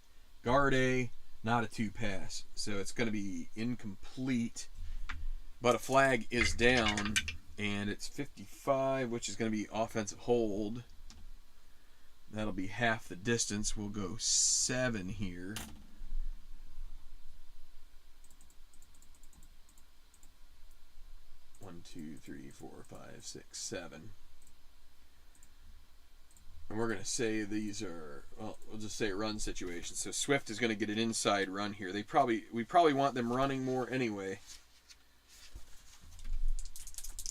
Guard A, not a 2-pass. So it's going to be incomplete. But a flag is down, and it's 55, which is going to be offensive hold. That'll be half the distance. We'll go 7 here. One, 2, 3, 4, 5, 6, 7. And we're going to say these are, well, we'll just say run situations. So Swift is going to get an inside run here. We probably want them running more anyway.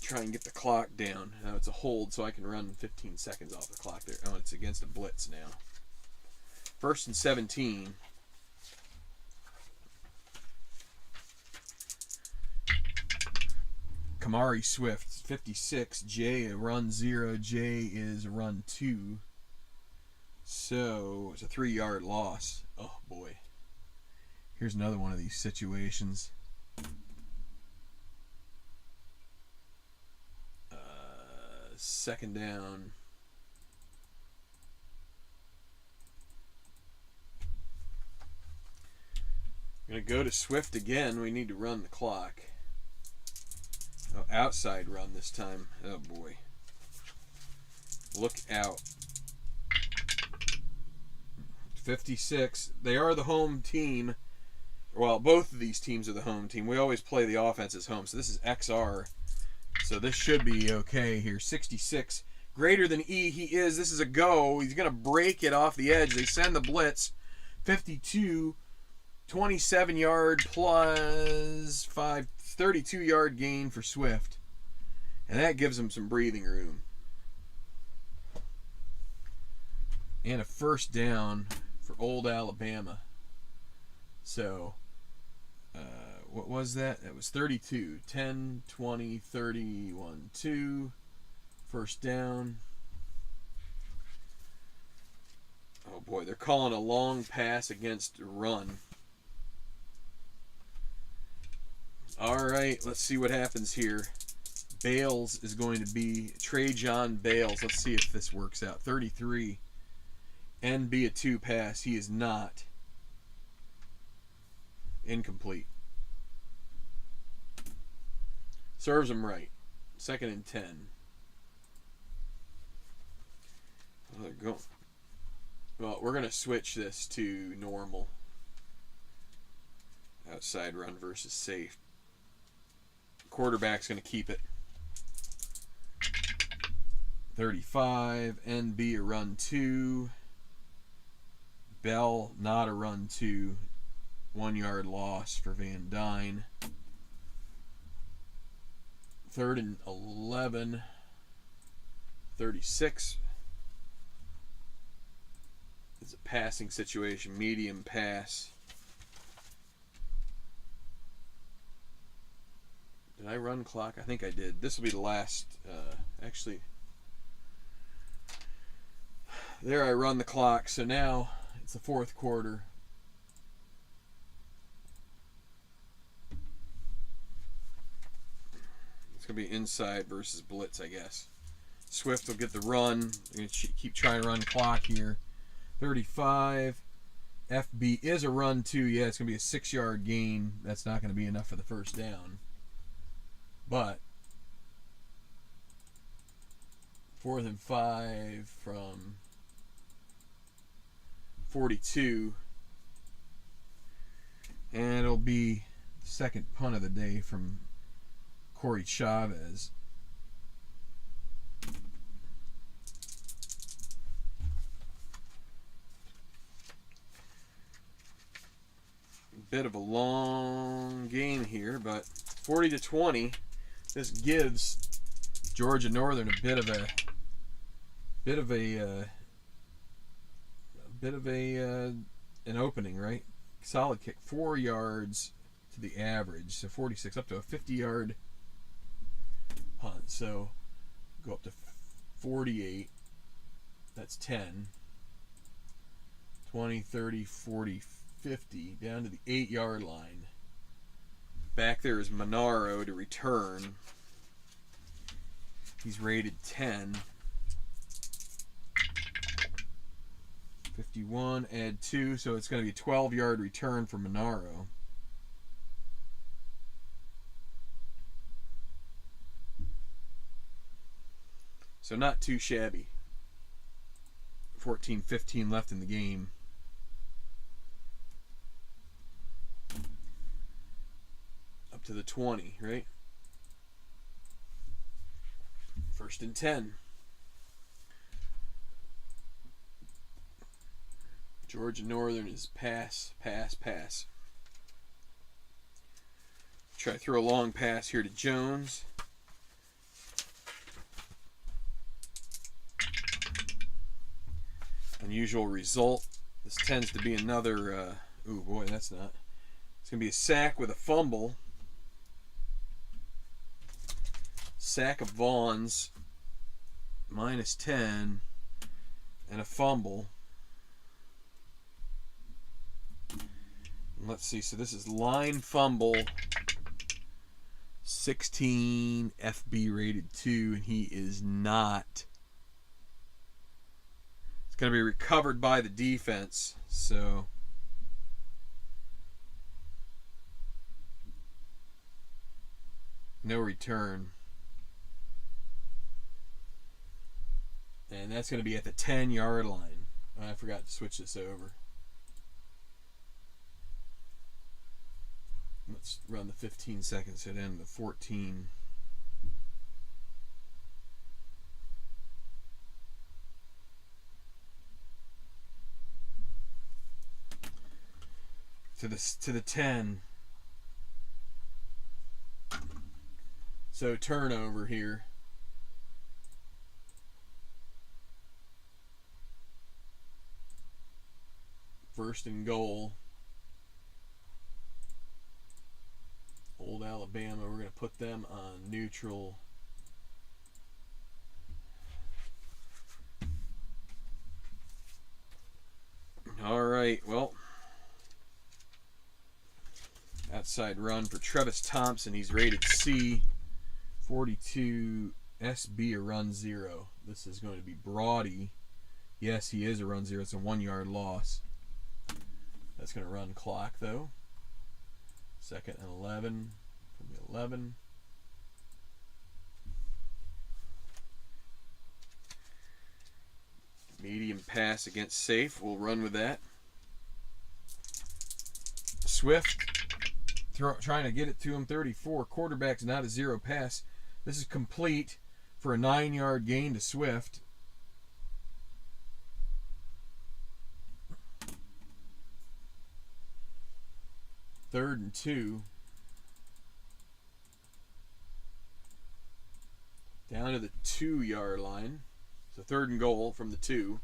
Try and get the clock down. Now it's a hold, so I can run 15 seconds off the clock there. Oh, it's against a blitz now. 1st and 17. Kamari Swift, 56. Jay, a run 0. Jay is a run 2. So it's a 3-yard loss. Oh, boy. Here's another one of these situations. Second down. I'm going to go to Swift again. We need to run the clock. Oh, outside run this time. Oh, boy. Look out. 56. They are the home team. Well, both of these teams are the home team. We always play the offense as home. So this is XR. So this should be okay here. 66. Greater than E. He is. This is a go. He's going to break it off the edge. They send the blitz. 52. 27-yard plus 5. 32-yard gain for Swift. And that gives him some breathing room. And a first down for Old Alabama. So, what was that? That was 32. 10, 20, 31, 2. First down. Oh boy, they're calling a long pass against run. All right, let's see what happens here. Bales is going to be Trajan Bales. Let's see if this works out. 33 and be a 2-pass. He is not. Incomplete. Serves him right. 2nd and 10. Oh, they're going. Well, we're going to switch this to normal. Outside run versus safe. Quarterback's going to keep it. 35. NB a run 2. Bell not a run 2. 1 yard loss for Van Dyne. 3rd and 11. 36. It's a passing situation. Medium pass. Did I run clock? I think I did. This will be the last. Actually, there I run the clock. So now it's the 4th quarter. It's going to be inside versus blitz, I guess. Swift will get the run. They're going to keep trying to run the clock here. 35. FB is a run too. Yeah, it's going to be a 6-yard gain. That's not going to be enough for the first down. But 4th and 5 from 42. And it'll be the second punt of the day from Corey Chavez. Bit of a long game here, but 40-20. This gives Georgia Northern a bit of an opening, right? Solid kick, 4 yards to the average, so 46 up to a 50-yard punt. So go up to 48. That's 10. 20, 30, 40, 50, down to the 8-yard line. Back there is Monaro to return. He's rated 10. 51, add 2, so it's going to be a 12-yard return for Monaro. So not too shabby. 14-15 left in the game. To the 20, right? 1st and 10. Georgia Northern is pass. Try to throw a long pass here to Jones. Unusual result. This tends to be another, ooh boy, that's not. It's going to be a sack with a fumble. Sack of Vaughn's, -10, and a fumble. Let's see, so this is line fumble, 16, FB rated 2, and he is not. It's going to be recovered by the defense, so no return. And that's going to be at the 10-yard line. I forgot to switch this over. Let's run the 15 seconds hit in the 14. To the 10. So turnover here. First and goal. Old Alabama, we're going to put them on neutral. All right, well, outside run for Travis Thompson. He's rated C. 42, SB a run 0. This is going to be Brody. Yes, he is a run 0. It's a 1-yard loss. That's going to run clock, though. 2nd and 11 from the 11. pass against safe. We'll run with that. Swift trying to get it to him. 34. Quarterback's not a zero pass. This is complete for a 9-yard gain to Swift. Third and 2. Down to the 2-yard line. So 3rd and goal from the 2.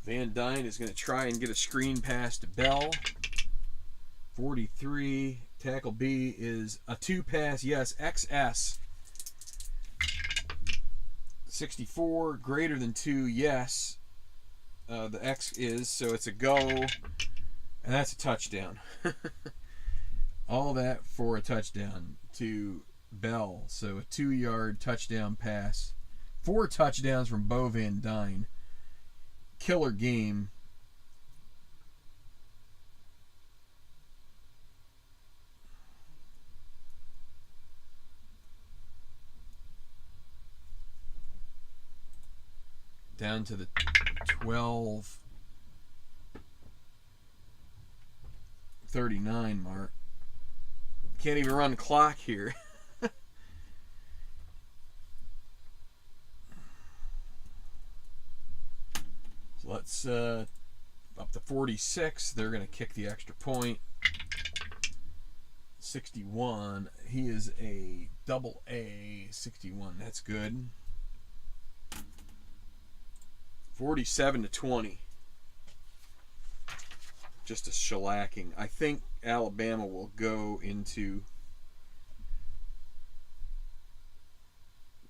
Van Dyne is going to try and get a screen pass to Bell. 43. Tackle B is a 2-pass. Yes, XS. 64. Greater than 2. Yes. The X is. So it's a go. And that's a touchdown. All that for a touchdown to Bell. So a 2-yard touchdown pass. 4 touchdowns from Bo Van Dyne. Killer game. Down to the 12:39 mark. Can't even run the clock here. So let's up to 46. They're going to kick the extra point. 61. He is a double A 61. That's good. 47-20. Just a shellacking. I think Alabama will go into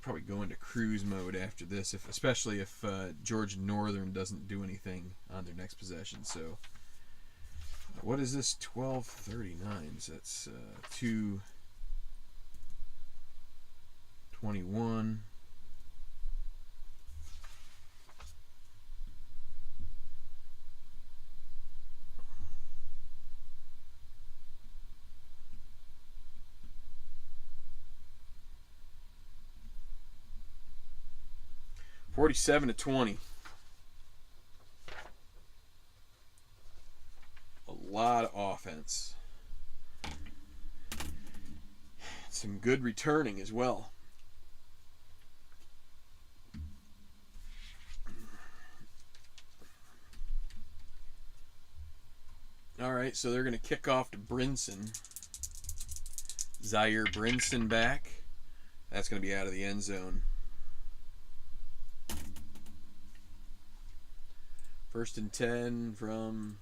probably go into cruise mode after this, especially if Georgia Northern doesn't do anything on their next possession. So, what is this? 12:39. So that's 2:21. $47-20. A lot of offense. Some good returning as well. All right, so they're going to kick off to Brinson. Zaire Brinson back. That's going to be out of the end zone. 1st and 10 from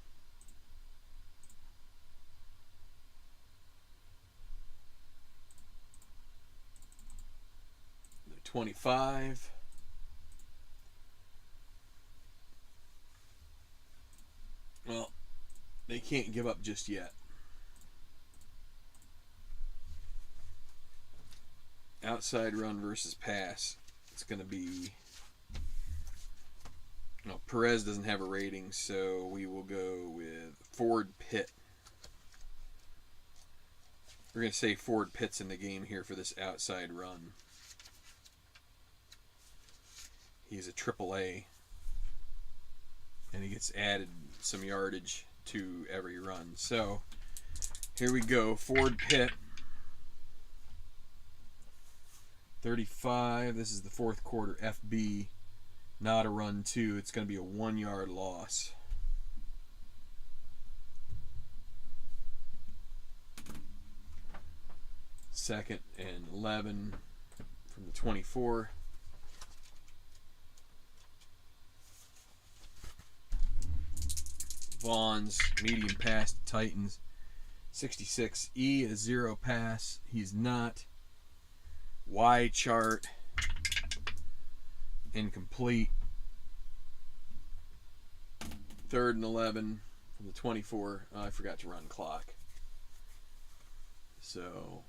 the 25. Well, they can't give up just yet. Outside run versus pass. It's going to be... No, Perez doesn't have a rating, so we will go with Ford Pitt. We're going to say Ford Pitt's in the game here for this outside run. He's a AAA, and he gets added some yardage to every run. So, here we go. Ford Pitt. 35. This is the 4th quarter FB. Not a run, 2. It's going to be a 1-yard loss. Second and 11 from the 24. Vaughn's medium pass to Titans. 66. E, a 0 pass. He's not. Y chart. Incomplete. 3rd and 11 from the 24. Oh, I forgot to run clock. So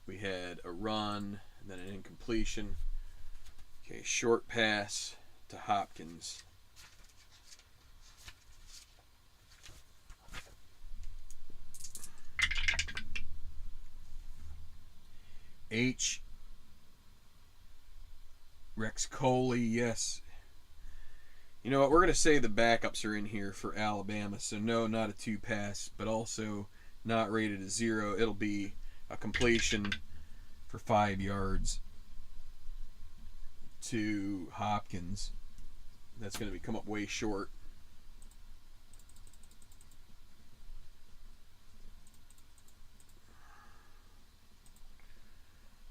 we had a run and then an incompletion. Okay, short pass to Hopkins. H. Rex Coley, yes. You know what? We're going to say the backups are in here for Alabama. So, no, not a 2-pass, but also not rated a 0. It'll be a completion for 5 yards to Hopkins. That's going to come up way short.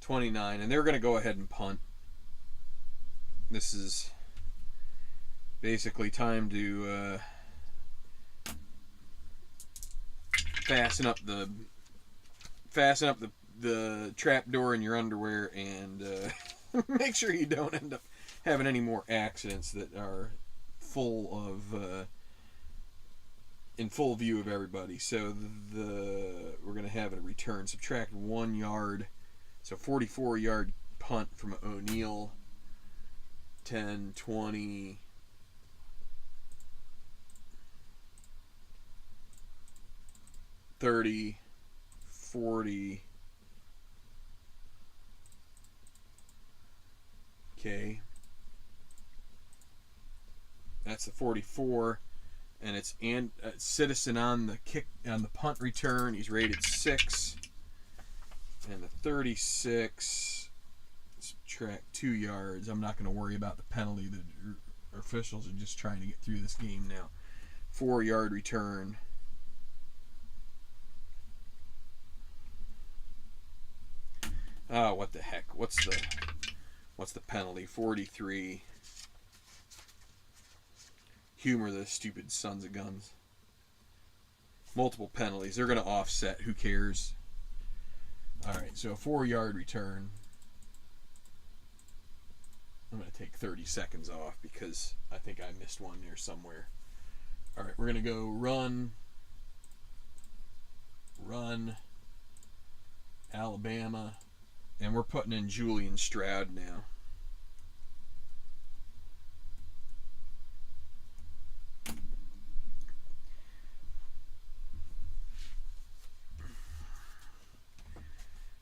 .29, and they're going to go ahead and punt. This is basically time to fasten up the trap door in your underwear and make sure you don't end up having any more accidents that are in full view of everybody. So we're going to have a return. Subtract 1 yard. So 44-yard punt from O'Neal. 10, 20, 30, 40. Okay. That's the 44. And it's Citizen on the punt return. He's rated 6. And the 36, subtract 2 yards. I'm not going to worry about the penalty. The officials are just trying to get through this game now. 4-yard return. Oh, what the heck? What's the penalty? 43. Humor the stupid sons of guns. Multiple penalties. They're going to offset. Who cares? All right, so a 4-yard return. I'm going to take 30 seconds off because I think I missed one there somewhere. All right, we're going to go run, Alabama, and we're putting in Julian Stroud now.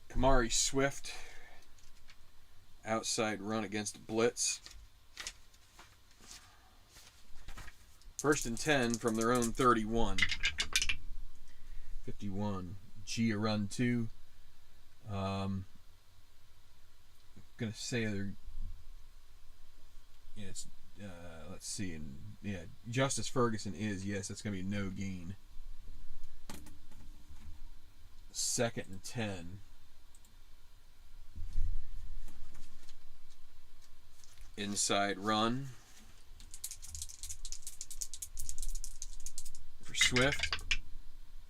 Kamari Swift, outside run against blitz. 1st and 10 from their own 31. 51. Gia run 2. I'm gonna say they're. Yeah, it's. Let's see, and yeah, Justice Ferguson is yes. That's gonna be no gain. 2nd and 10. Inside run for Swift.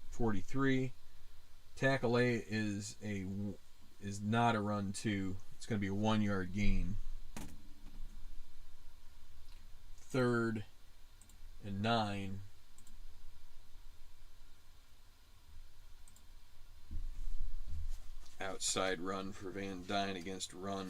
43. Tackle A is not a run 2. It's going to be a 1-yard gain. 3rd and 9. Outside run for Van Dyne against run.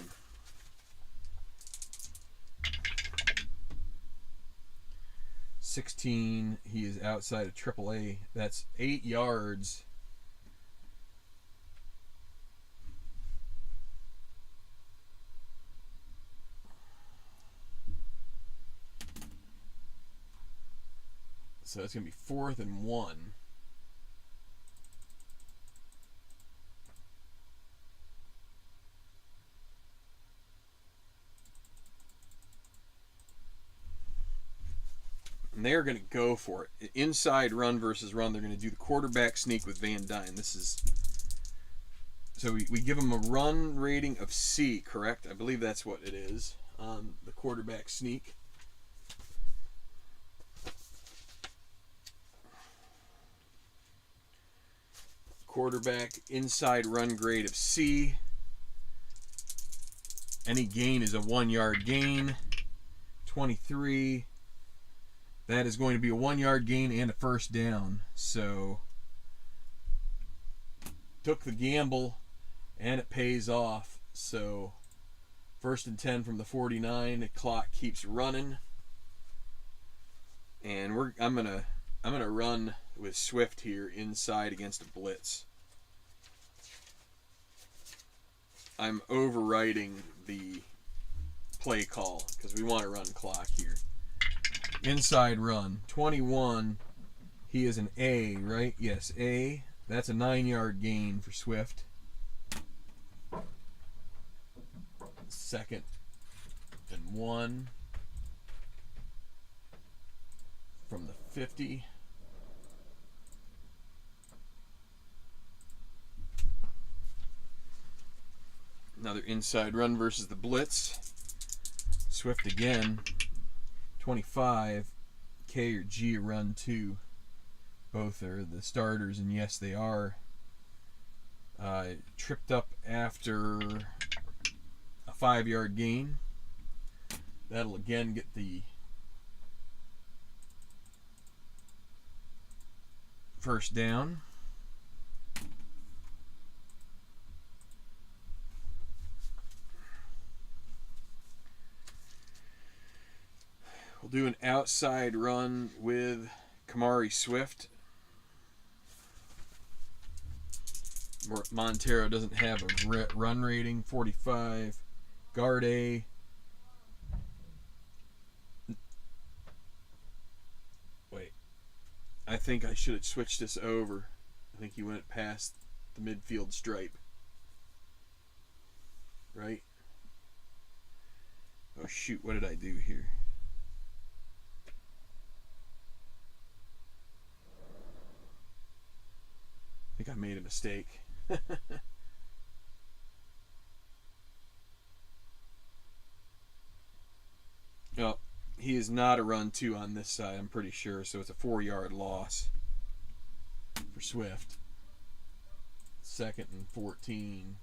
16, he is outside of AAA. That's 8 yards. So it's going to be 4th and 1. And they're going to go for it. Inside run versus run. They're going to do the quarterback sneak with Van Dyne. This is... So we give them a run rating of C, correct? I believe that's what it is. The quarterback sneak. Quarterback inside run grade of C. Any gain is a 1-yard gain. 23. That is going to be a 1-yard gain and a first down. So, took the gamble, and it pays off. So, 1st and 10 from the 49. The clock keeps running, and I'm gonna run with Swift here inside against a blitz. I'm overwriting the play call because we want to run clock here. Inside run 21. He is an A, right? Yes, A. That's a 9-yard gain for Swift. Second and 1 from the 50. Another inside run versus the blitz. Swift again. 25. K or G run 2. Both are the starters, and yes, they are. Tripped up after a 5-yard gain. That'll again get the first down. We'll do an outside run with Kamari Swift. Montero doesn't have a run rating. 45. Guard A. Wait. I think I should have switched this over. I think he went past the midfield stripe. Right? Oh shoot, what did I do here? I think I made a mistake. Oh, he is not a run 2 on this side, I'm pretty sure, so it's a 4-yard loss for Swift. Second and 14.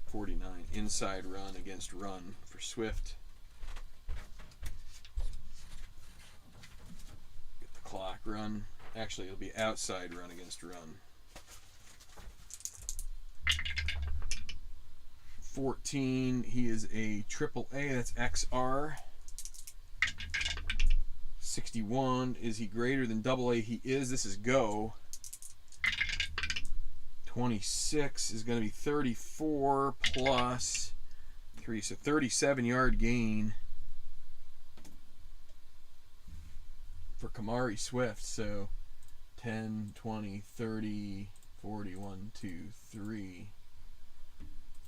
49. Inside run against run for Swift. Get the clock run. Actually, it'll be outside run against run. 14, he is a triple A, that's XR. 61, is he greater than double A? He is, this is go. 26 is going to be 34 plus 3, so 37-yard gain for Kamari Swift, so 10, 20, 30, 40, 1, 2, 3.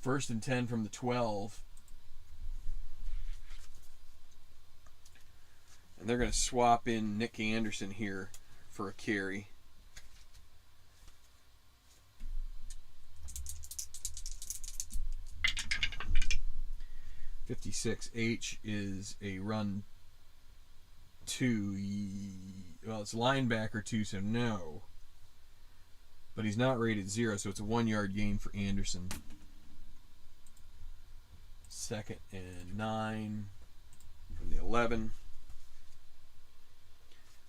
First and 10 from the 12. And they're going to swap in Nick Anderson here for a carry. .56H is a run 2. Well, it's linebacker 2, so no. But he's not rated 0, so it's a 1-yard gain for Anderson. Second and 9 from the 11.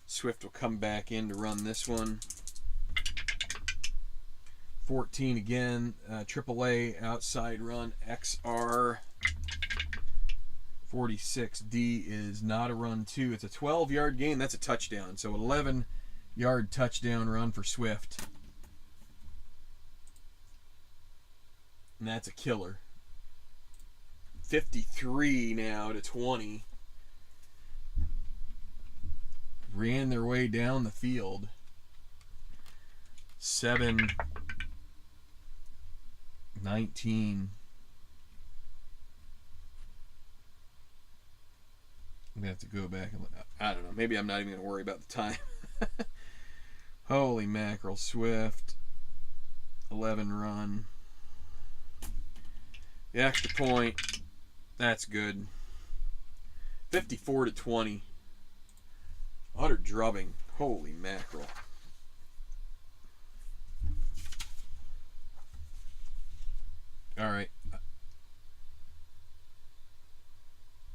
Swift will come back in to run this one. 14 again, AAA outside run, XR. 46D is not a run 2. It's a 12-yard gain. That's a touchdown. So 11-yard touchdown run for Swift. And that's a killer. 53 now to 20. Ran their way down the field. 7, 19. I'm going to have to go back and look. I don't know. Maybe I'm not even going to worry about the time. Holy mackerel. Swift. 11 run. The extra point. That's good. 54 to 20. Utter drubbing. Holy mackerel. All right.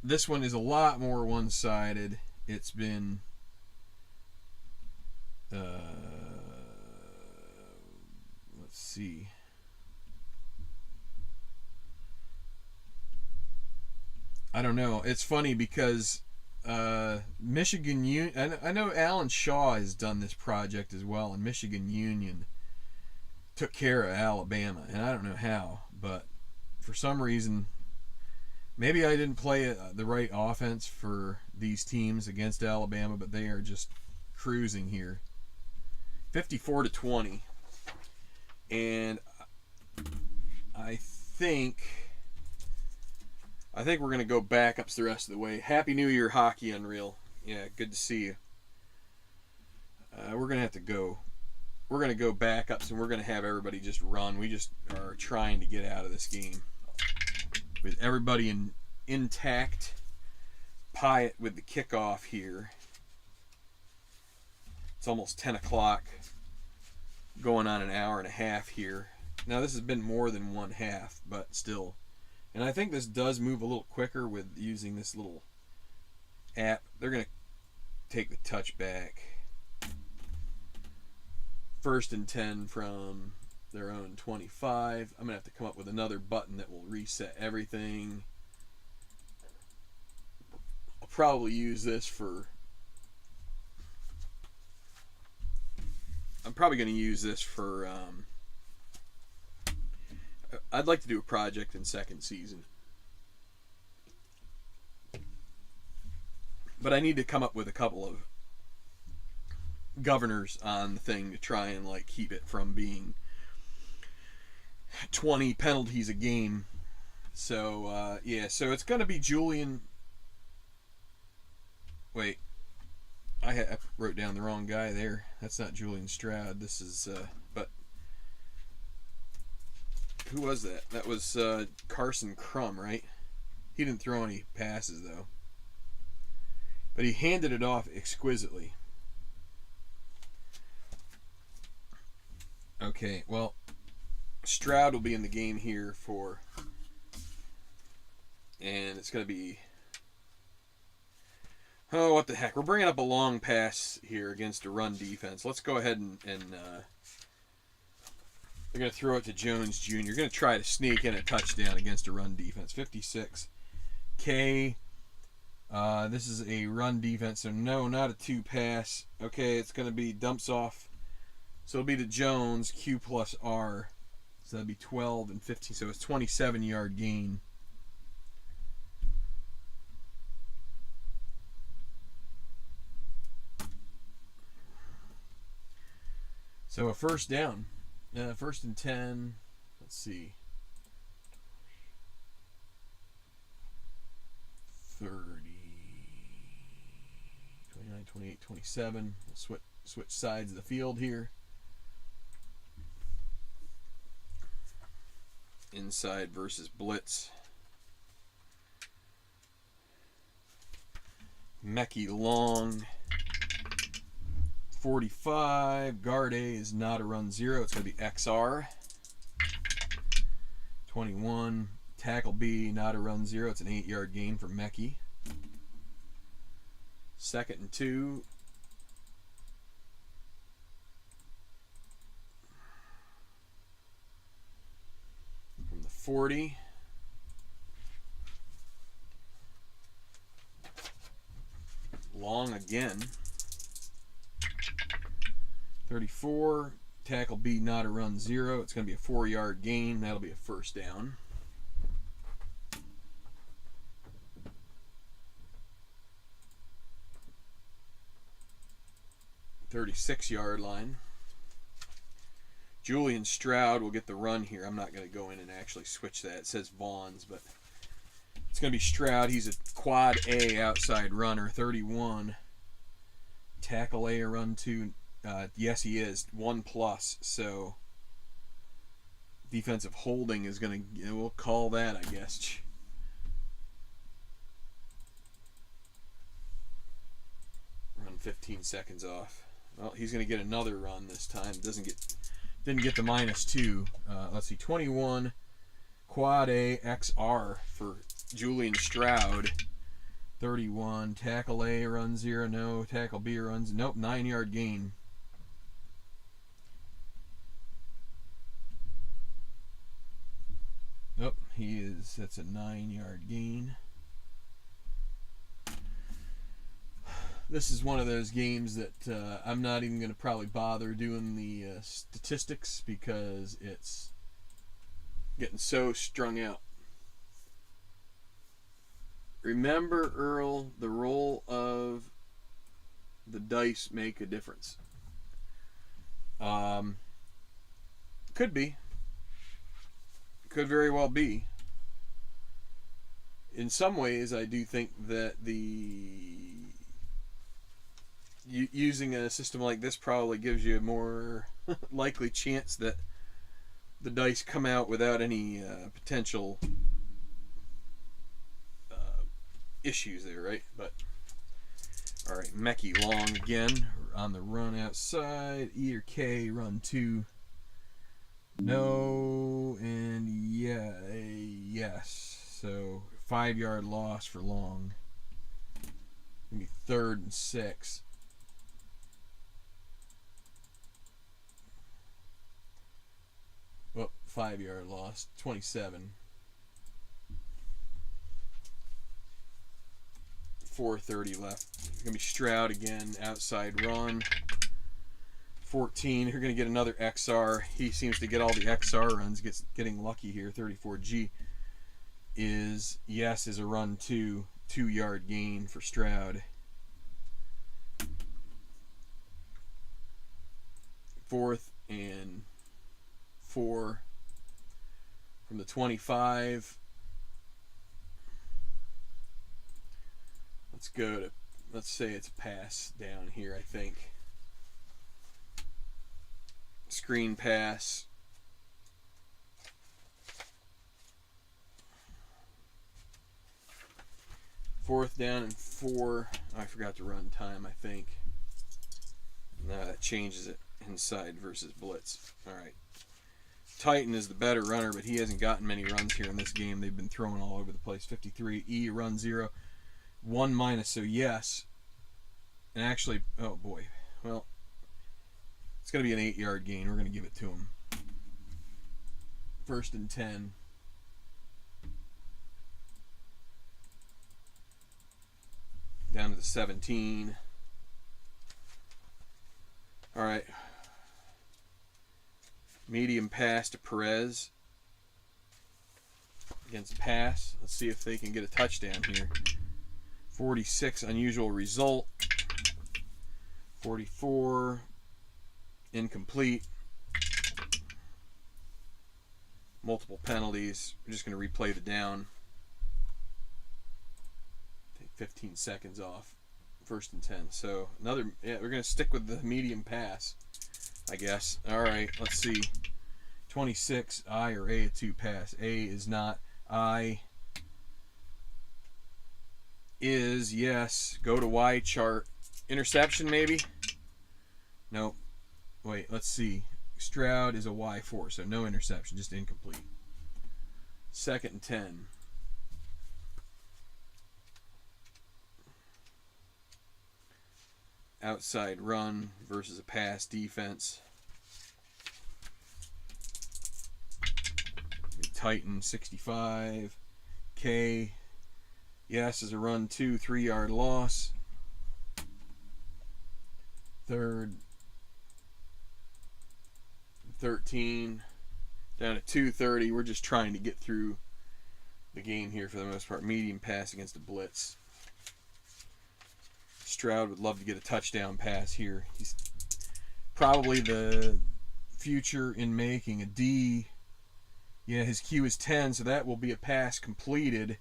This one is a lot more one-sided. It's been let's see. I don't know. It's funny because Michigan Union. I know Alan Shaw has done this project as well, and Michigan Union took care of Alabama, and I don't know how, but for some reason, maybe I didn't play the right offense for these teams against Alabama, but they are just cruising here. 54-20. And I think we're going to go backups the rest of the way. Happy New Year, Hockey Unreal. Yeah, good to see you. We're going to have to go. We're going to go backups, and we're going to have everybody just run. We just are trying to get out of this game with everybody intact. Pyatt with the kickoff here. It's almost 10 o'clock, going on an hour and a half here. Now, this has been more than one half, but still. And I think this does move a little quicker with using this little app. They're going to take the touch back. 1st and 10 from their own 25. I'm going to have to come up with another button that will reset everything. I'll probably use this for... I'm probably going to use this for... I'd like to do a project in second season. But I need to come up with a couple of governors on the thing to try and like keep it from being 20 penalties a game. So yeah, so it's going to be Julian. Wait, I wrote down the wrong guy there. That's not Julian Stroud. This is but who was that? That was Carson Crum, right? He didn't throw any passes though, but he handed it off exquisitely. Okay, well, Stroud will be in the game here for, and it's going to be, oh, what the heck. We're bringing up a long pass here against a run defense. Let's go ahead and they're going to throw it to Jones Jr. You're going to try to sneak in a touchdown against a run defense. 56K. This is a run defense, so no, not a two pass. Okay, it's going to be dumps off. So it'll be to Jones, Q plus R. So that'd be 12 and 15. So it's 27-yard gain. So a first down. 1st and 10. Let's see. 30, 29, 28, 27. We'll switch sides of the field here. Inside versus blitz. Mekhi long. 45. Guard A is not a run 0. It's going to be XR. 21. Tackle B, not a run 0. It's an 8-yard gain for Mekhi. 2nd and 2. From the 40. Long again. 34. Tackle B, not a run 0. It's going to be a 4-yard gain. That'll be a first down. 36-yard line. Julian Stroud will get the run here. I'm not going to go in and actually switch that. It says Vaughn's, but it's going to be Stroud. He's a quad A outside runner. 31. Tackle A, a run 2. Yes, he is. 1+. So defensive holding is going to, we'll call that, I guess. Run 15 seconds off. Well, he's going to get another run this time. Didn't get the -2. Let's see, 21 quad A XR for Julian Stroud. 31 tackle A run 0, no. Tackle B runs, nope. 9-yard gain. Nope, that's a 9-yard gain. This is one of those games that I'm not even going to probably bother doing the statistics because it's getting so strung out. Remember, Earl, the roll of the dice make a difference. Could be. Could very well be. In some ways, I do think that using a system like this probably gives you a more likely chance that the dice come out without any potential issues there, right? But all right, Mechie long again on the run outside. E or K, run 2. No, and yeah, yes. So 5-yard loss for long. Maybe 3rd and 6. Oh, 5-yard loss. 27. 4:30 left. It's going to be Stroud again, outside run. 14. You're going to get another XR. He seems to get all the XR runs. Getting lucky here. 34G is a run 2. 2-yard gain for Stroud. 4th and 4 from the 25. Let's say it's a pass down here, I think. Screen pass. Fourth down and 4. I forgot to run time, I think. Now that changes it. Inside versus blitz. Alright. Titan is the better runner, but he hasn't gotten many runs here in this game. They've been throwing all over the place. 53. E, run 0. 1 minus, so yes. And actually, oh boy. Well, it's going to be an 8-yard gain. We're going to give it to him. 1st and 10. Down to the 17. All right. Medium pass to Perez. Against pass. Let's see if they can get a touchdown here. 46, unusual result. 44, incomplete. Multiple penalties. We're just going to replay the down. Take 15 seconds off. 1st and 10. So we're going to stick with the medium pass, I guess. All right, let's see. 26, I or A, a 2 pass. A is not. I is yes. Go to Y chart. Interception maybe? Nope. Wait, let's see. Stroud is a Y4, so no interception, just incomplete. 2nd and 10. Outside run versus a pass defense. Titan 65. K. Yes is a run 2, 3-yard loss. 3rd. 13. Down to 2:30. We're just trying to get through the game here for the most part. Medium pass against a blitz. Stroud would love to get a touchdown pass here. He's probably the future in making a D. Yeah, his Q is 10, so that will be a pass completed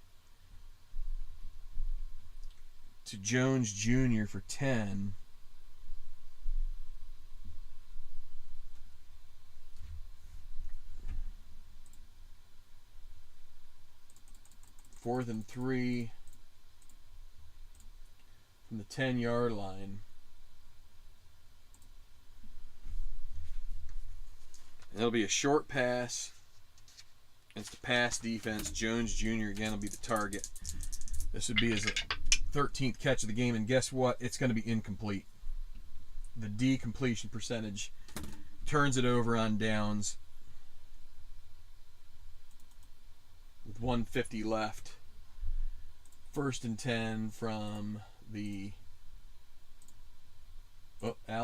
to Jones Jr. for 10. Fourth and 3 from the 10-yard line. And it'll be a short pass. It's the pass defense. Jones Jr. again will be the target. This would be his 13th catch of the game, and guess what? It's going to be incomplete. The D completion percentage turns it over on downs. With 150 left. 1st and 10 from the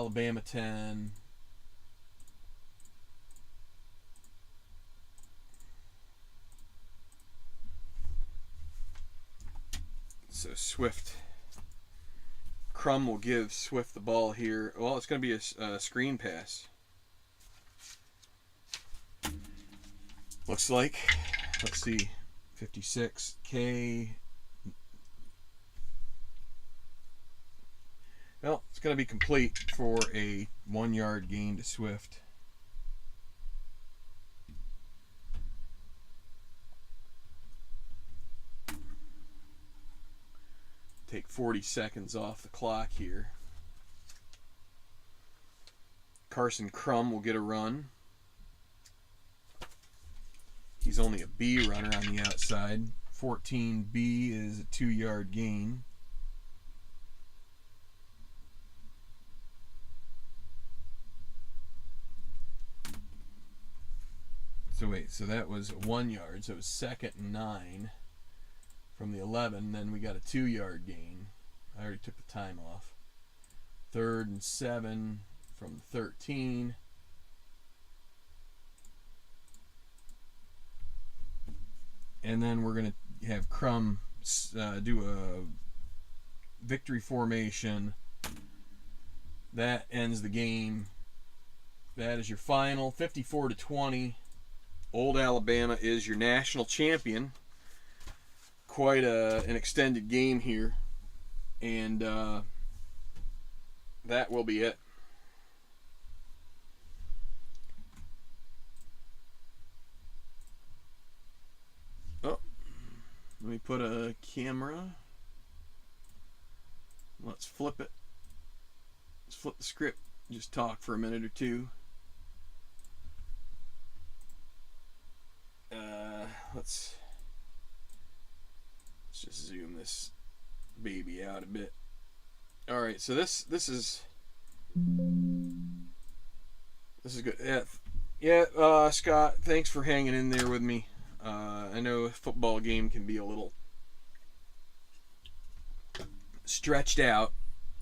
Alabama 10. So Swift, Crum will give Swift the ball here. Well, it's going to be a screen pass. Looks like. Let's see. 56K. Well, it's going to be complete for a 1-yard gain to Swift. Take 40 seconds off the clock here. Carson Crum will get a run. He's only a B runner on the outside. 14B is a 2-yard gain. So wait, so that was 1 yard, so it was 2nd and 9 from the 11. Then we got a 2-yard gain. I already took the time off. 3rd and 7 from the 13. And then we're going to have Crum do a victory formation. That ends the game. That is your final, 54-20. Old Alabama is your national champion. Quite an extended game here. And that will be it. Oh, let me put a camera. Let's flip it. Let's flip the script. Just talk for a minute or two. Let's just zoom this baby out a bit. All right, so this is good. Yeah. Scott, thanks for hanging in there with me. I know a football game can be a little stretched out.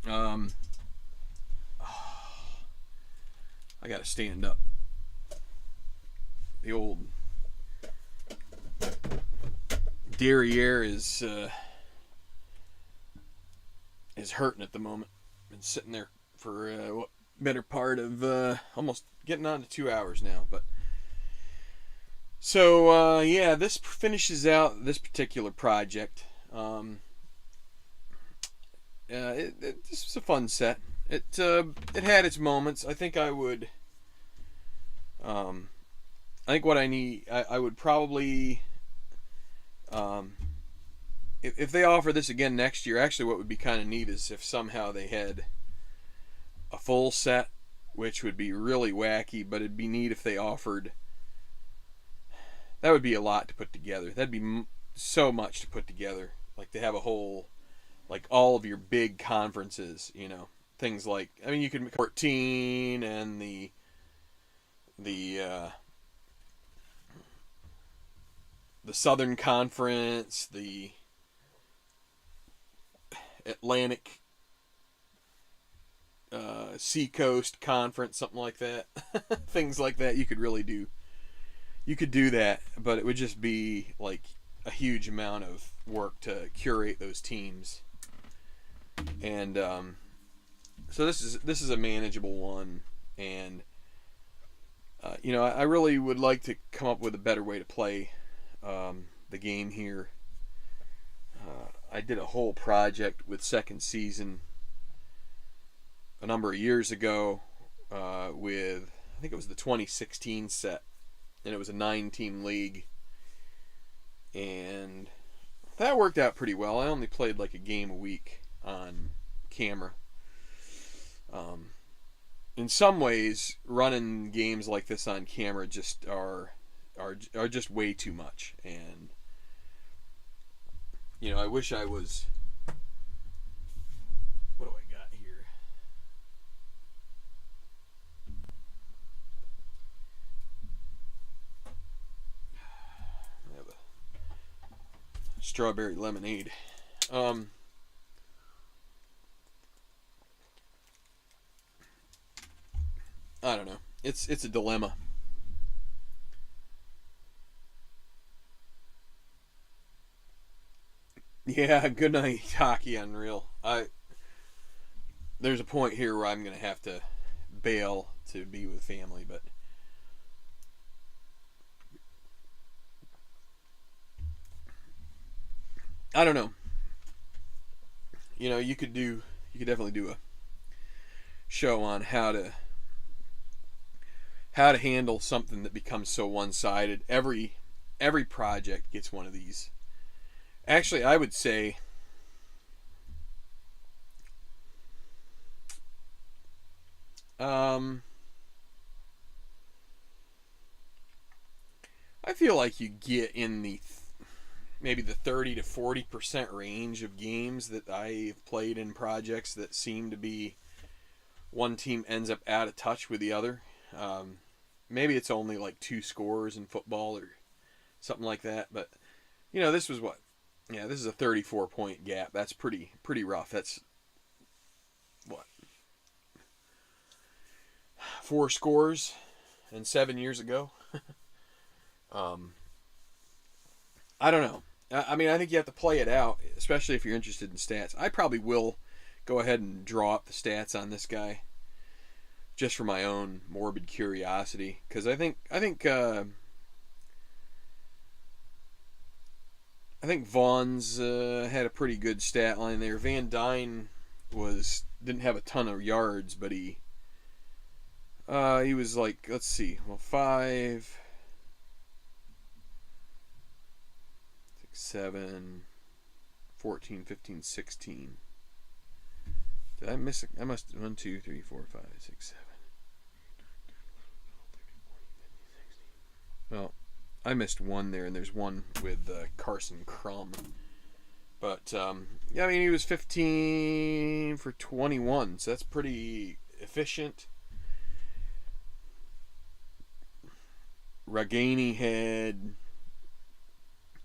I gotta stand up. The old derriere is hurting at the moment. Been sitting there for what better part of almost getting on to 2 hours now. But so yeah, this finishes out this particular project. This was a fun set. It had its moments. I think I would. I think what I need, I would probably. If they offer this again next year, actually what would be kind of neat is if somehow they had a full set, which would be really wacky, but it'd be neat if they offered. That would be a lot to put together. That'd be so much to put together. Like to have a whole, like all of your big conferences, you know, things like, I mean, you could make 14 and the Southern Conference, the Atlantic Seacoast Conference, something like that. Things like that you could really do. You could do that, but it would just be like a huge amount of work to curate those teams. And so this is a manageable one, and you know, I really would like to come up with a better way to play the game here. I did a whole project with Second Season a number of years ago with, I think it was the 2016 set, and it was a 9-team league, and that worked out pretty well. I only played like a game a week on camera. In some ways, running games like this on camera just are just way too much, and you know, I wish I was. What do I got here? I have a strawberry lemonade. I don't know. It's a dilemma. Yeah, good night hockey unreal. I There's a point here where I'm gonna have to bail to be with family, but I don't know. You could definitely do a show on how to handle something that becomes so one-sided. Every project gets one of these. Actually, I would say um, I feel like you get in the maybe the 30 to 40% range of games that I've played in projects that seem to be one team ends up out of touch with the other. Um, Maybe it's only like two scores in football or something like that, but this was what? Yeah, this is a 34-point gap. That's pretty rough. That's what? Four scores and 7 years ago. Um, I don't know. I mean, I think you have to play it out, especially if you're interested in stats. I probably will go ahead and draw up the stats on this guy just for my own morbid curiosity, because I think Vaughn's had a pretty good stat line there. Van Dyne didn't have a ton of yards, but he was like, let's see, well, 5, 6, 7, 14, 15, 16. Did I miss? I must 1, 2, 3, 4, 5, 6, 7. Well, I missed one there, and there's one with Carson Crum. But yeah, I mean, he was 15 for 21, so that's pretty efficient. Ragani had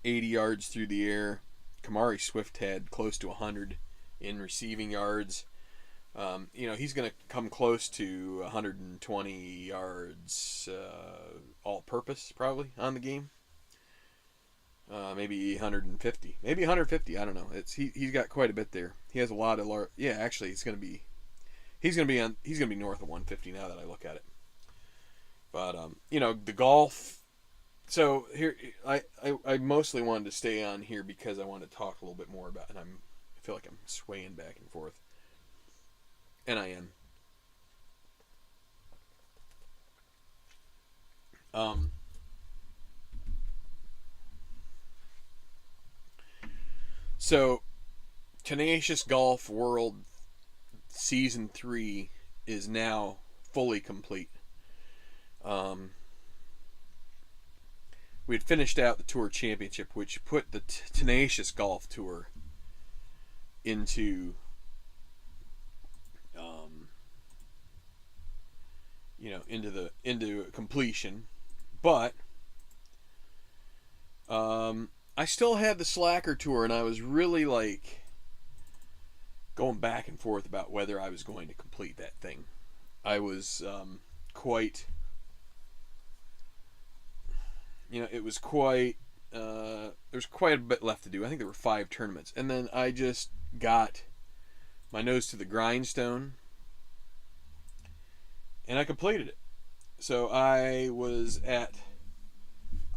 80 yards through the air. Kamari Swift had close to 100 in receiving yards. He's going to come close to 120 yards all-purpose probably on the game. Maybe 150. Maybe 150. I don't know. He's got quite a bit there. He has a lot of yeah. Actually, he's going to be north of 150 now that I look at it. But the golf. So here, I mostly wanted to stay on here because I wanted to talk a little bit more about, and I feel like I'm swaying back and forth. And I am. So, Tenacious Golf World Season 3 is now fully complete. We had finished out the Tour Championship, which put the Tenacious Golf Tour into into completion, but I still had the Slacker Tour, and I was really like going back and forth about whether I was going to complete that thing. I was quite, it was quite. There's quite a bit left to do. I think there were 5 tournaments, and then I just got my nose to the grindstone, and I completed it. So I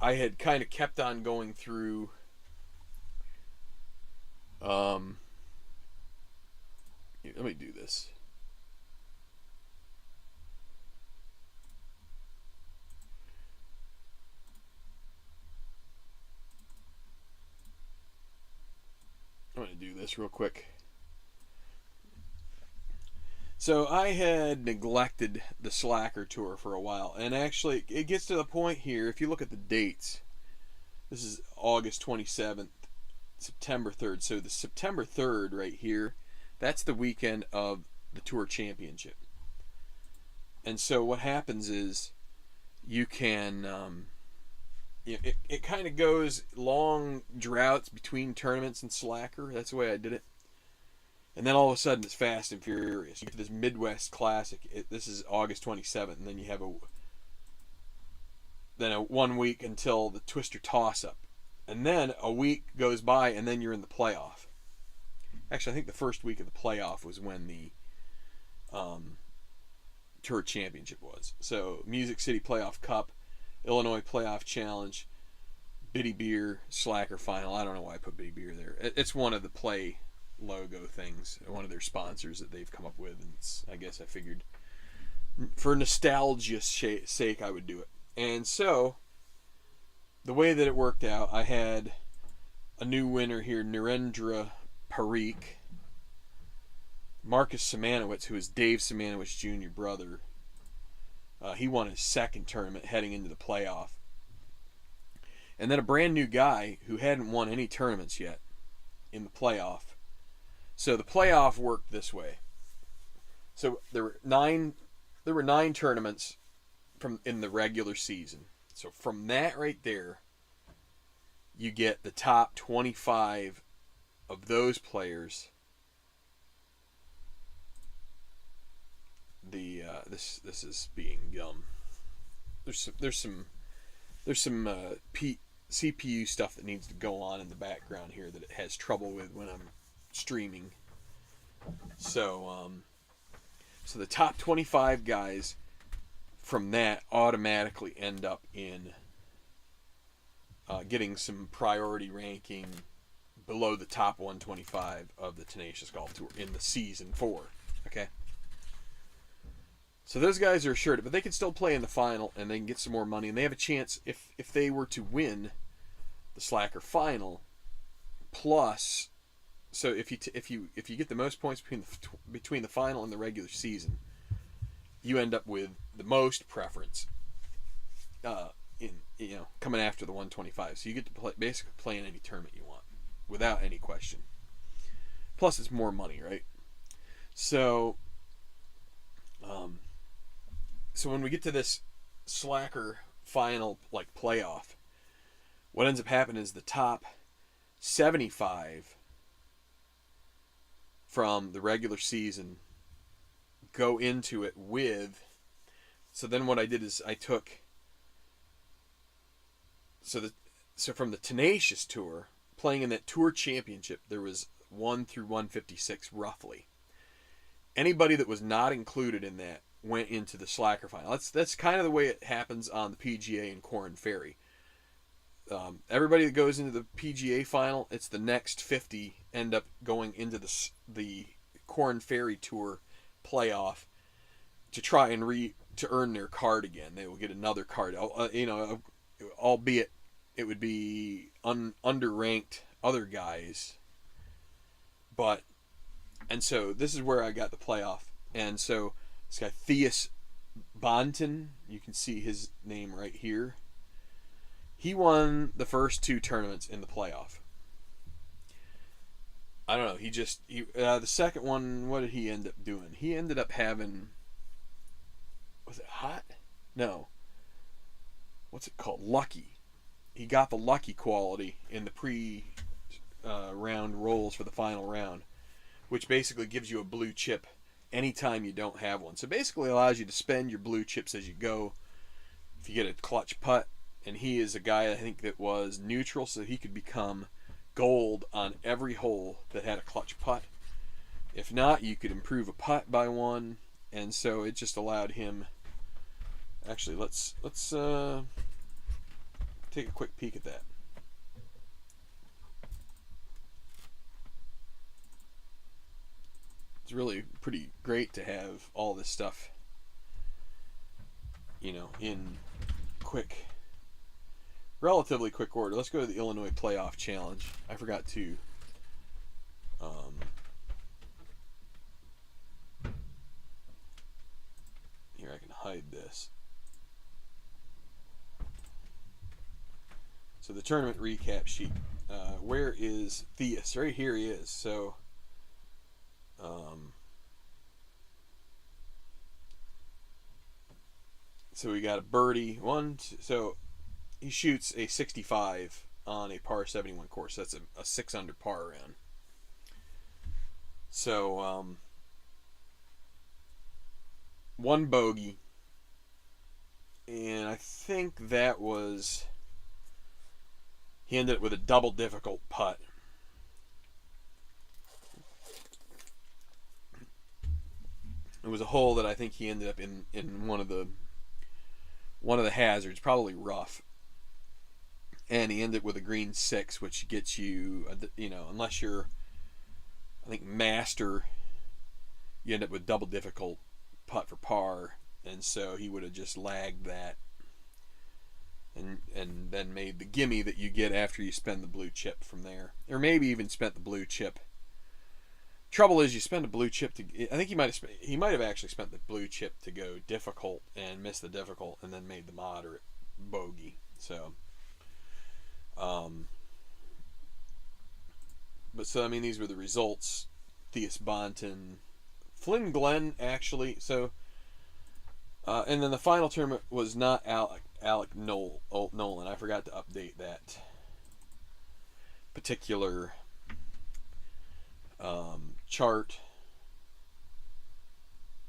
had kind of kept on going through let me do this. I'm going to do this real quick. So I had neglected the Slacker Tour for a while, and actually it gets to the point here, if you look at the dates, this is August 27th, September 3rd, so the September 3rd right here, that's the weekend of the Tour Championship. And so what happens is you can, it kind of goes long droughts between tournaments and Slacker, that's the way I did it. And then all of a sudden it's Fast and Furious. You get this Midwest Classic. This is August 27th, and then you have a 1 week until the Twister toss-up. And then a week goes by, and then you're in the playoff. Actually, I think the first week of the playoff was when the Tour Championship was. So, Music City Playoff Cup, Illinois Playoff Challenge, Bitty Beer, Slacker Final. I don't know why I put Bitty Beer there. It's one of the Play logo things, one of their sponsors that they've come up with. And I guess I figured for nostalgia's sake I would do it. And so, the way that it worked out, I had a new winner here, Narendra Parikh. Marcus Simanowicz, who is Dave Simanowicz Jr. brother, he won his second tournament heading into the playoff. And then a brand new guy who hadn't won any tournaments yet in the playoff. So the playoff worked this way. So there were nine tournaments in the regular season. So from that right there, you get the top 25 of those players. This is being dumb. There's some CPU stuff that needs to go on in the background here that it has trouble with when I'm streaming. So the top 25 guys from that automatically end up in getting some priority ranking below the top 125 of the Tenacious Golf Tour in the season 4. Okay? So those guys are assured, but they can still play in the final and they can get some more money, and they have a chance if they were to win the Slacker Final. Plus, so if you get the most points between the final and the regular season, you end up with the most preference. Coming after the 125, so you get to basically play in any tournament you want without any question. Plus, it's more money, right? So when we get to this Slacker Final playoff, what ends up happening is the top 75 from the regular season go into it with. So then what I did is I took. So from the Tenacious Tour, playing in that Tour Championship, there was 1 through 156 roughly. Anybody that was not included in that went into the Slacker Final. That's kind of the way it happens on the PGA and Corn Ferry. Everybody that goes into the PGA Final, it's the next 50 end up going into the Corn Ferry Tour playoff to try and to earn their card again. They will get another card. Albeit it would be underranked other guys. And so this is where I got the playoff. And so this guy Theus Bonton, you can see his name right here. He won the first 2 tournaments in the playoff. I don't know. The second one, what did he end up doing? He ended up having, was it hot? No. What's it called? Lucky. He got the lucky quality in the pre-round rolls for the final round, which basically gives you a blue chip anytime you don't have one. So basically allows you to spend your blue chips as you go. If you get a clutch putt, and he is a guy I think that was neutral, so he could become gold on every hole that had a clutch putt. If not, you could improve a putt by 1, and so it just allowed him. Actually, let's take a quick peek at that. It's really pretty great to have all this stuff, in relatively quick order. Let's go to the Illinois Playoff Challenge. I forgot to here, I can hide this. So the tournament recap sheet. Where is Theus? Right here he is. So so we got a birdie. So he shoots a 65 on a par 71 course. That's a 6 under par round. So, one bogey, and I think that was, he ended up with a double difficult putt. It was a hole that I think he ended up in one of the hazards, probably rough, and he ended up with a green 6, which gets you, unless you're, I think, master, you end up with double difficult putt for par, and so he would have just lagged that, and then made the gimme that you get after you spend the blue chip from there, or maybe even spent the blue chip. Trouble is, you spend a blue chip to. I think he might have actually spent the blue chip to go difficult and missed the difficult, and then made the moderate bogey. So, these were the results. Theus Bonton, Flynn Glenn actually. So, and then the final tournament was not Alec Nolan. I forgot to update that particular chart.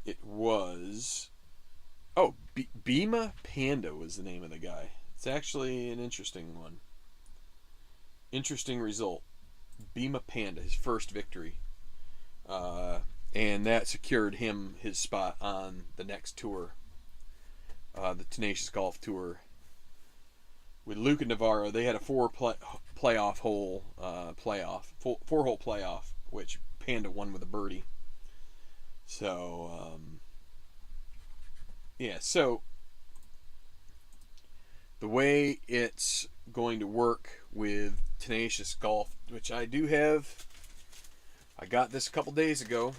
It was Bima Panda was the name of the guy. It's actually an interesting one. Interesting result. Bima Panda, his first victory, and that secured him his spot on the next tour, the Tenacious Golf Tour. With Luca Navarro, they had a four-hole playoff, which Panda won with a birdie. So, so the way it's going to work with Tenacious Golf, which I do have, I got this a couple days ago.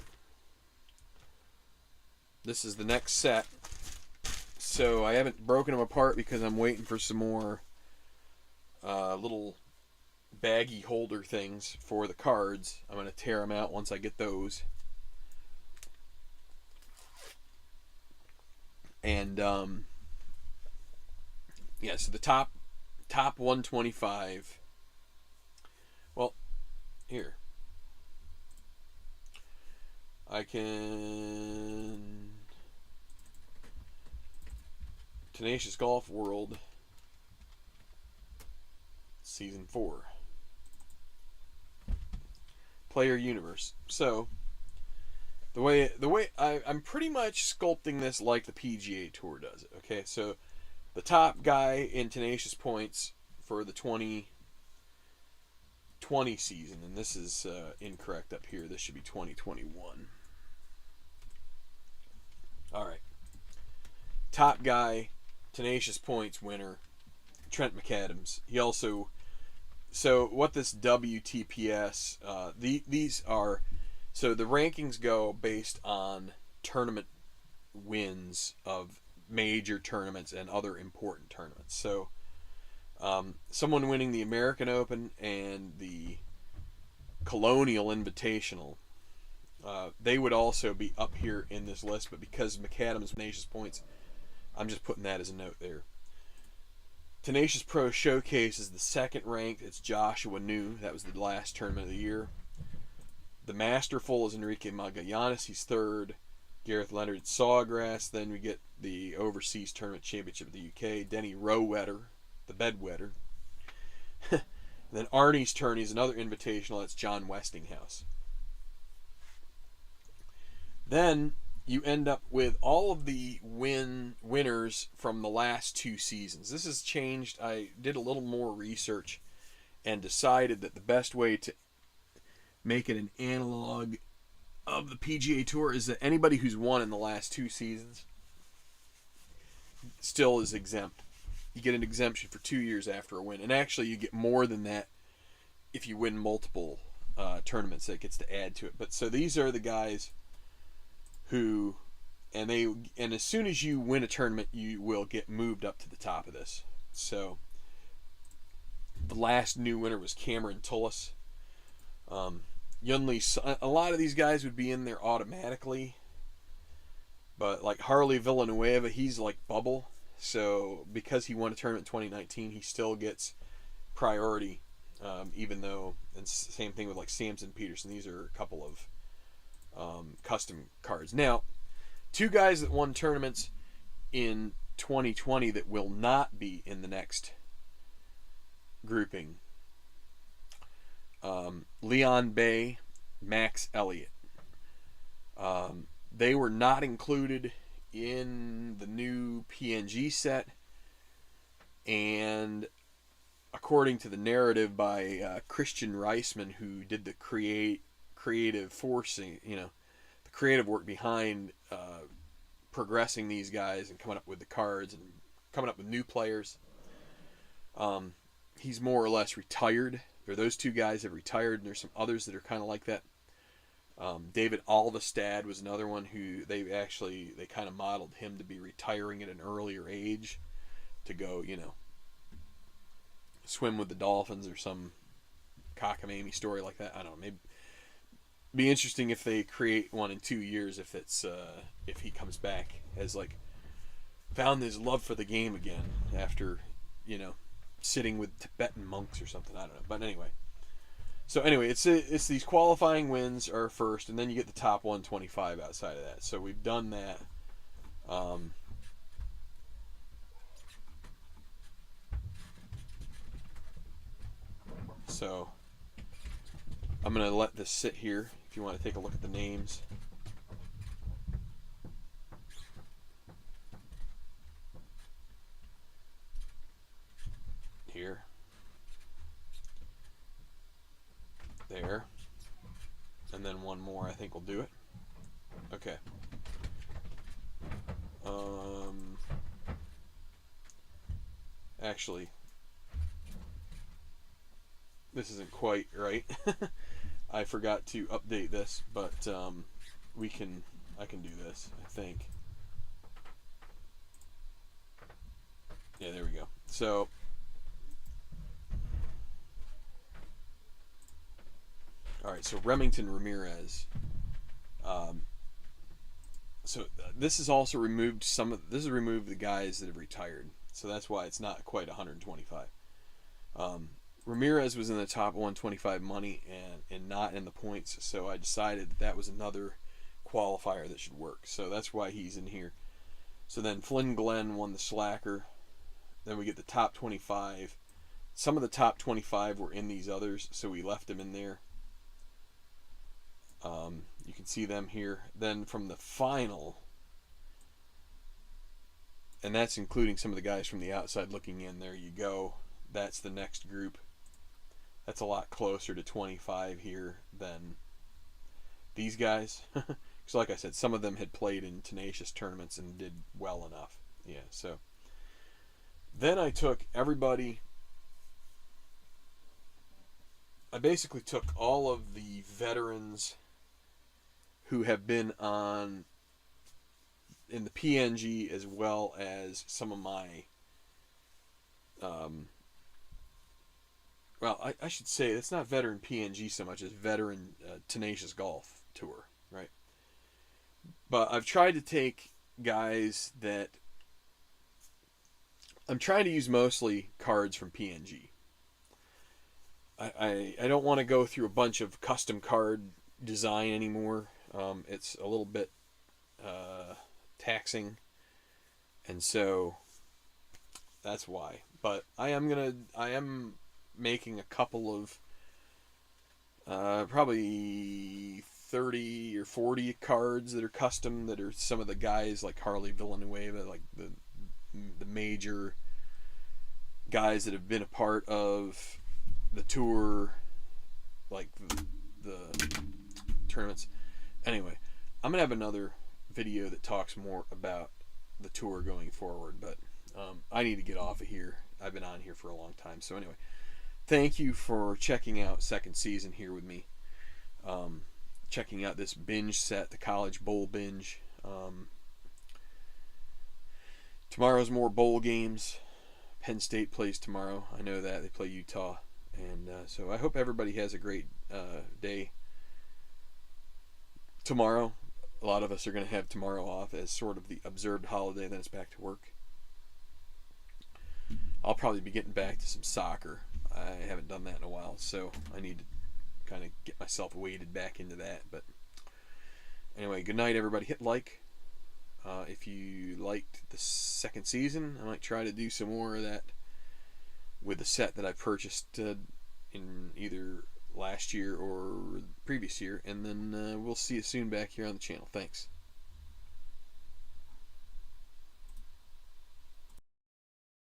This is the next set. So I haven't broken them apart because I'm waiting for some more little baggy holder things for the cards. I'm going to tear them out once I get those. And so the top 125. Well, here I can Tenacious Golf World Season 4 Player Universe. So the way I'm pretty much sculpting this like the PGA Tour does it. Okay, so the top guy in Tenacious points for the 2020 season, and this is incorrect up here. This should be 2021. All right. Top guy, Tenacious points winner, Trent McAdams. He also, so what this WTPS, these are, so the rankings go based on tournament wins of major tournaments and other important tournaments. So someone winning the American Open and the Colonial Invitational, they would also be up here in this list, but because McAdams' Tenacious points, I'm just putting that as a note there. Tenacious Pro Showcase is the second ranked. It's Joshua New. That was the last tournament of the year. The Masterful is Enrique Magallanes. He's third. Gareth Leonard Sawgrass. Then we get the Overseas Tournament Championship of the UK. Denny Rowetter, the bedwetter. Then Arnie's Tourney is another invitational. That's John Westinghouse. Then you end up with all of the winners from the last two seasons. This has changed. I did a little more research and decided that the best way to make it an analog of the PGA Tour is that anybody who's won in the last two seasons still is exempt. You get an exemption for 2 years after a win, and actually you get more than that if you win multiple tournaments. That gets to add to it. But so these are the guys who, and as soon as you win a tournament, you will get moved up to the top of this. So the last new winner was Cameron Tullis. Yunli, a lot of these guys would be in there automatically, but like Harley Villanueva, he's like bubble. So because he won a tournament in 2019, he still gets priority, even though, and same thing with like Samson Peterson. These are a couple of custom cards. Now, two guys that won tournaments in 2020 that will not be in the next grouping. Leon Bay, Max Elliott. They were not included in the new PNG set, and according to the narrative by Christian Reisman, who did the creative forcing, the creative work behind progressing these guys and coming up with the cards and coming up with new players, he's more or less retired. Those two guys have retired, and there's some others that are kind of like that. David Alvestad was another one who they kind of modeled him to be retiring at an earlier age to go, swim with the dolphins or some cockamamie story like that. I don't know. Maybe be interesting if they create one in 2 years, if he comes back as found his love for the game again after sitting with Tibetan monks or something. I don't know. But anyway. So anyway, it's these qualifying wins are first, and then you get the top 125 outside of that. So we've done that. So I'm going to let this sit here if you want to take a look at the names. Here. There. And then one more, I think will do it. Okay. Actually, this isn't quite right. I forgot to update this, but I can do this, I think. Yeah, there we go. So all right, so Remington Ramirez. This has also removed this has removed the guys that have retired, so that's why it's not quite 125. Ramirez was in the top 125 money and not in the points, so I decided that was another qualifier that should work. So that's why he's in here. So then Flynn Glenn won the Slacker. Then we get the top 25. Some of the top 25 were in these others, so we left them in there. You can see them here. Then from the final, and that's including some of the guys from the outside looking in, there you go. That's the next group. That's a lot closer to 25 here than these guys. Because like I said, some of them had played in tenacious tournaments and did well enough. Yeah, so then I took everybody. I basically took all of the veterans who have been on in the PNG, as well as some of my I should say it's not veteran PNG so much as veteran Tenacious Golf Tour, right? But I've tried to take guys that I'm trying to use mostly cards from PNG. I don't want to go through a bunch of custom card design anymore. It's a little bit taxing, and so that's why. But I am making a couple of probably 30 or 40 cards that are custom, that are some of the guys like Harley Villanueva, like the major guys that have been a part of the tour, like the tournaments. Anyway, I'm gonna have another video that talks more about the tour going forward, but I need to get off of here. I've been on here for a long time. So anyway, thank you for checking out second season here with me. Checking out this Binge set, the College Bowl Binge. Tomorrow's more bowl games. Penn State plays tomorrow. I know that. They play Utah. And so I hope everybody has a great day tomorrow. A lot of us are going to have tomorrow off as sort of the observed holiday, then it's back to work. I'll probably be getting back to some soccer. I haven't done that in a while, so I need to kind of get myself weighted back into that. But Anyway, good night, everybody. Hit like. If you liked the second season, I might try to do some more of that with the set that I purchased in either last year or the previous year. And then we'll see you soon back here on the channel. Thanks.